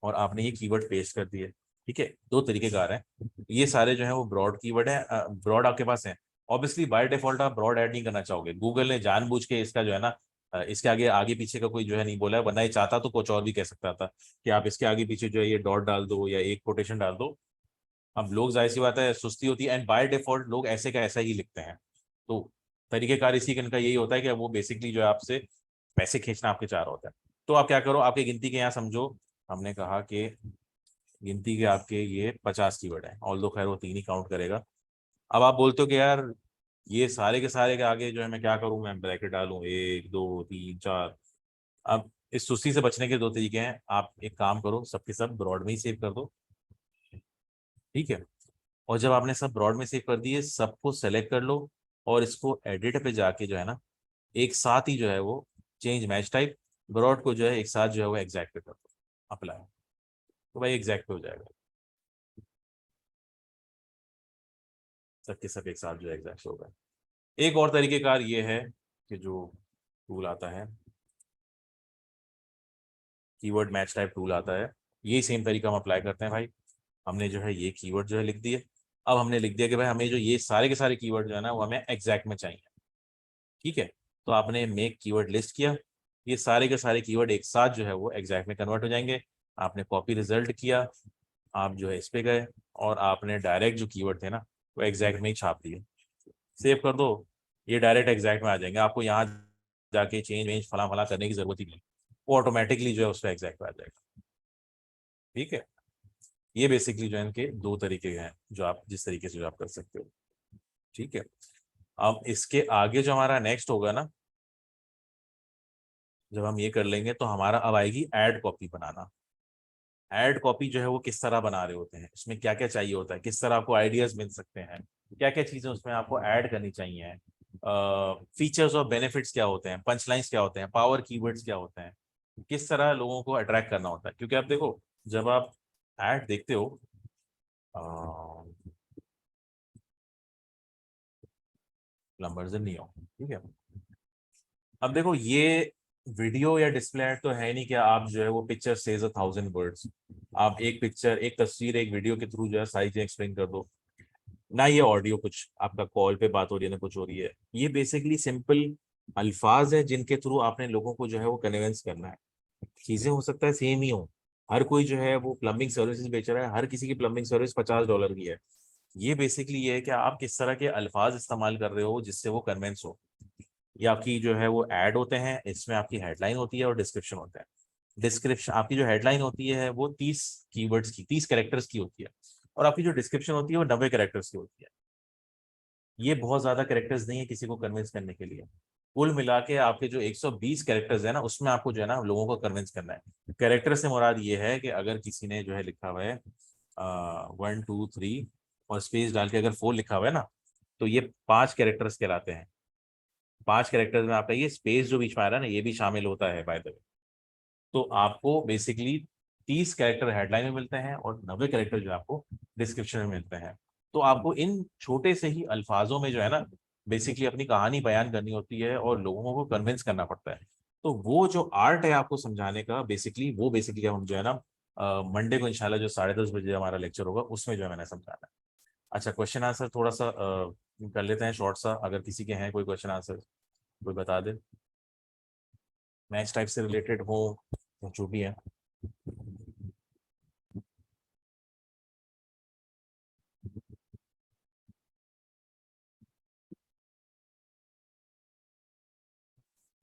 और आपने ये कीवर्ड पेस्ट कर दिए। ठीक है, दो तरीके कार हैं, ये सारे जो है वो ब्रॉड कीवर्ड है, ब्रॉड आपके पास है। ऑब्वियसली बाय डिफॉल्ट आप ब्रॉड ऐड नहीं करना चाहोगे, गूगल ने जानबूझ के इसका जो है ना इसके आगे आगे पीछे का कोई जो है नहीं बोला है, वरना ये चाहता तो कुछ और भी कह सकता था कि आप इसके आगे पीछे जो है ये डॉट डाल दो या एक कोटेशन डाल दो। अब लोग जाहिर सी बात है सुस्ती होती है एंड बाय डिफॉल्ट लोग ऐसे का ऐसा ही लिखते हैं, तो तरीकेकार इसी का ये होता है कि वो बेसिकली जो है आपसे पैसे खींचना आपके चाह रहा होता है। तो आप क्या करो, आपके गिनती के यहाँ समझो, हमने कहा कि गिनती के आपके ये 50 कीवर्ड है, ऑल दो खैर वो तीन ही काउंट करेगा। अब आप बोलते हो कि यार ये सारे के सारे के आगे जो है मैं क्या करूं, मैं ब्रैकेट डालूं एक दो तीन चार। अब इस सुस्ती से बचने के दो तरीके हैं, आप एक काम करो सबके सब ब्रॉड में ही सेव कर दो, ठीक है, और जब आपने सब ब्रॉड में सेव कर दिए सबको सेलेक्ट कर लो और इसको एडिट पे जाके जो है ना एक साथ ही जो है वो चेंज मैच टाइप ब्रॉड को जो है एक साथ जो है वो एग्जैक्ट पे कर दो, अप्लाई, तो भाई एग्जैक्ट पे हो जाएगा, सबके सब एक साथ जो है एग्जैक्ट होगा। एक और तरीकेकार ये है कि जो टूल आता है, कीवर्ड मैच टाइप टूल आता है, ये सेम तरीका हम अप्लाई करते हैं भाई। हमने जो है ये कीवर्ड जो है लिख दिए, अब हमने लिख दिया कि भाई हमें जो ये सारे के सारे कीवर्ड जो है ना वो हमें एग्जैक्ट में चाहिए, ठीक है, तो आपने मेक कीवर्ड लिस्ट किया, ये सारे के सारे कीवर्ड एक साथ जो है वो एग्जैक्ट में कन्वर्ट हो जाएंगे। आपने कॉपी रिजल्ट किया, आप जो है इस पे गए और आपने डायरेक्ट जो कीवर्ड थे ना वो एग्जैक्ट में ही छाप दिए, सेव कर दो, ये डायरेक्ट एग्जैक्ट में आ जाएंगे, आपको यहाँ जाके चेंज वेंज फला फला करने की जरूरत ही नहीं, वो ऑटोमेटिकली जो है उसका एग्जैक्ट में आ जाएगा। ठीक है, ये बेसिकली जो है इनके दो तरीके हैं जो आप जिस तरीके से जो आप कर सकते हो। ठीक है, अब इसके आगे जो हमारा नेक्स्ट होगा ना, जब हम ये कर लेंगे तो हमारा अब आएगी ऐड कॉपी बनाना। ऐड कॉपी जो है वो किस तरह बना रहे होते हैं, उसमें क्या क्या चाहिए होता है, किस तरह आपको आइडियाज मिल सकते हैं, क्या क्या चीजें उसमें आपको ऐड करनी चाहिए, फीचर्स और बेनिफिट्स क्या होते हैं, पंच लाइन्स क्या होते हैं, पावर कीवर्ड्स क्या होते हैं, किस तरह लोगों को अट्रैक्ट करना होता है। क्योंकि आप देखो जब आप ऐड देखते हो प्लम्बर्स नहीं हो, ठीक है। अब देखो ये वीडियो या डिस्प्ले ऐड तो है नहीं कि आप जो है वो पिक्चर सेज 1,000 वर्ड्स, आप एक पिक्चर एक तस्वीर एक वीडियो के थ्रू जो है सारी चीजें एक्सप्लेन कर दो। ना ये ऑडियो कुछ आपका कॉल पे बात हो रही है ना कुछ हो रही है, ये बेसिकली सिंपल अल्फाज है जिनके थ्रू आपने लोगों को जो है वो कन्विंस करना है। चीजें हो सकता है सेम ही हो, हर कोई जो है वो प्लम्बिंग सर्विसेज बेच रहा है, हर किसी की प्लम्बिंग सर्विस $50 की है। ये बेसिकली ये है कि आप किस तरह के अल्फाज इस्तेमाल कर रहे हो जिससे वो कन्विंस हो। ये आपकी जो है वो ऐड होते हैं, इसमें आपकी हेडलाइन होती है और डिस्क्रिप्शन होता है। डिस्क्रिप्शन आपकी जो हेडलाइन होती है वो 30 कीवर्ड्स की 30 कैरेक्टर्स की होती है, और आपकी जो डिस्क्रिप्शन होती है वो 90 कैरेक्टर्स की होती है। ये बहुत ज्यादा कैरेक्टर्स नहीं है किसी को कन्विंस करने के लिए। कुल मिला के आपके जो 120 कैरेक्टर्स है ना उसमें आपको जो है ना लोगों को कन्विंस करना है। कैरेक्टर से मुराद ये है कि अगर किसी ने जो है लिखा हुआ है 1 2 3 और स्पेस डाल के अगर 4 लिखा हुआ है ना, तो ये 5 कैरेक्टर्स कहलाते हैं। 5 कैरेक्टर्स में आपका ये स्पेस जो बीच में आ रहा है ना ये भी शामिल होता है बाय द वे। तो आपको बेसिकली 30 कैरेक्टर हेडलाइन में मिलते हैं और 90 कैरेक्टर जो है आपको डिस्क्रिप्शन में मिलते हैं। तो आपको इन छोटे से ही अल्फाजों में जो है ना बेसिकली अपनी कहानी बयान करनी होती है और लोगों को कन्विंस करना पड़ता है। तो वो जो आर्ट है आपको समझाने का बेसिकली हम जो है ना मंडे को इंशाल्लाह जो 10:30 बजे हमारा लेक्चर होगा उसमें जो है मैंने समझाना है। अच्छा, क्वेश्चन आंसर थोड़ा सा कर लेते हैं शॉर्ट सा, अगर किसी के हैं कोई क्वेश्चन आंसर कोई बता दे, मैच टाइप से रिलेटेड हो या जो भी है।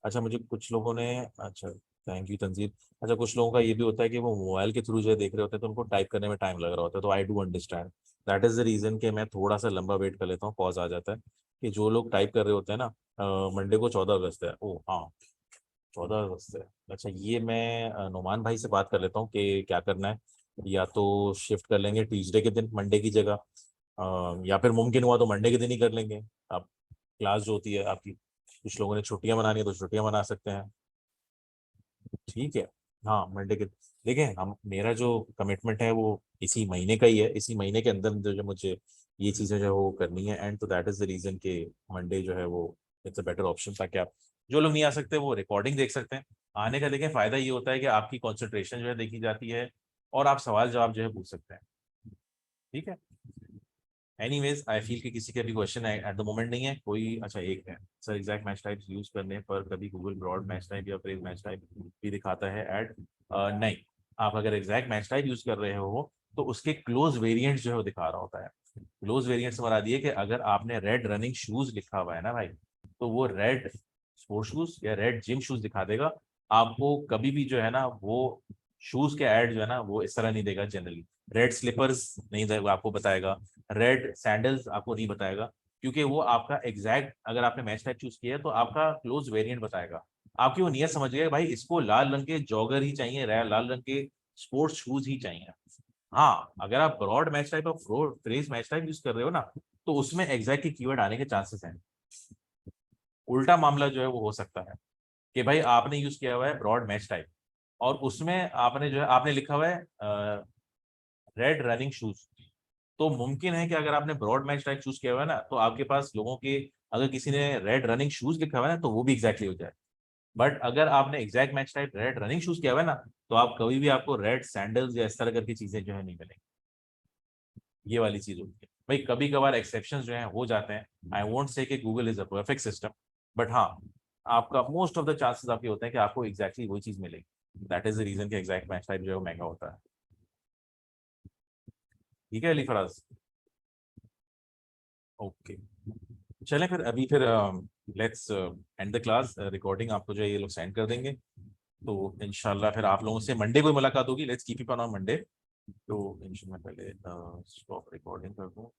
अच्छा मुझे कुछ लोगों ने, अच्छा थैंक यू तंजीब। अच्छा कुछ लोगों का ये भी होता है कि वो मोबाइल के थ्रू जो है देख रहे होते हैं तो उनको टाइप करने में टाइम लग रहा होता है, तो I do understand. That is the reason कि मैं थोड़ा सा लंबा वेट कर लेता हूँ, पॉज आ जाता है। कि जो लोग टाइप कर रहे होते हैं ना, मंडे को 14 अगस्त है, ओ हाँ 14 अगस्त है। अच्छा ये मैं नुमान भाई से बात कर लेता हूँ कि क्या करना है, या तो शिफ्ट कर लेंगे ट्यूसडे के दिन मंडे की जगह, या फिर मुमकिन हुआ तो मंडे के दिन ही कर लेंगे। आप क्लास जो होती है आपकी, कुछ लोगों ने छुट्टियां मनानी है तो छुट्टियां मना सकते हैं। ठीक है। हाँ मंडे के, देखें हम मेरा जो कमिटमेंट है वो इसी महीने का ही है, इसी महीने के अंदर अंदर जो मुझे ये चीज़ें जो है वो करनी है, एंड तो दैट इज द रीजन कि मंडे जो है वो इट्स अ बेटर ऑप्शन, ताकि आप जो लोग नहीं आ सकते वो रिकॉर्डिंग देख सकते हैं। आने का देखें फ़ायदा ये होता है कि आपकी कॉन्सेंट्रेशन जो है देखी जाती है और आप सवाल जवाब जो है पूछ सकते हैं। ठीक है। एनीवेज आई फील कि किसी के भी क्वेश्चन एट द मोमेंट नहीं है कोई। अच्छा एक है sir, exact match type use करने पर कभी गूगल ब्रॉड मैच टाइप या फ्रेज मैच टाइप भी दिखाता है ऐड? नहीं, आप अगर एग्जैक्ट मैच टाइप यूज कर रहे हो तो उसके क्लोज वेरिएंट जो है वो दिखा रहा होता है। क्लोज वेरिएंट से मरा दिए कि अगर आपने रेड रनिंग शूज लिखा हुआ है ना भाई, तो वो रेड स्पोर्ट शूज या रेड जिम शूज दिखा देगा। आपको कभी भी जो है ना वो शूज के ऐड जो है ना वो इस तरह नहीं देगा जनरली। रेड स्लीपर्स नहीं देगा, आपको बताएगा। रेड सैंडल्स आपको नहीं बताएगा, क्योंकि वो आपका एग्जैक्ट अगर आपने मैच टाइप चूज किया है तो आपका क्लोज वेरिएंट बताएगा। आपकी वो नियत समझ गए भाई, इसको लाल रंग के जॉगर ही चाहिए, लाल रंग के स्पोर्ट्स शूज ही चाहिए। हाँ अगर आप ब्रॉड मैच टाइप और फ्रेज मैच टाइप यूज कर रहे हो ना, तो उसमें एग्जैक्ट की कीवर्ड आने के चांसेस हैं। उल्टा मामला जो है वो हो सकता है कि भाई आपने यूज किया हुआ है ब्रॉड मैच टाइप और उसमें आपने जो है आपने लिखा हुआ है रेड रनिंग शूज। तो मुमकिन है कि अगर आपने ब्रॉड मैच टाइप चूज किया हुआ है ना तो आपके पास लोगों के, अगर किसी ने रेड रनिंग शूज लिखा हुआ है ना तो वो भी एग्जैक्टली हो जाए। बट अगर आपने exact match type red running shoes किया हुआ है ना, तो आप कभी भी आपको रेड सैंडल्स या इस तरह करके चीजें जो है नहीं मिलेंगी। ये वाली चीज होती है भाई, कभी कभार एक्सेप्शन जो है हो जाते हैं। आई वोंट से कि Google is a perfect system, but हाँ आपका मोस्ट ऑफ द चांसेस आपके होते हैं कि आपको एग्जैक्टली वही चीज मिलेगी। दैट इज द रीजन कि एग्जैक्ट मैच टाइप जो है वो महंगा होता है। ठीक है अली फराज। ओके, चलें फिर अभी फिर let's end the class. Recording आपको जो है ये लोग सेंड कर देंगे, तो इंशाल्लाह फिर आप लोगों से मंडे को ही मुलाकात होगी। Let's keep it on Monday. तो इंशाल्लाह पहले स्टॉप रिकॉर्डिंग कर दूँ।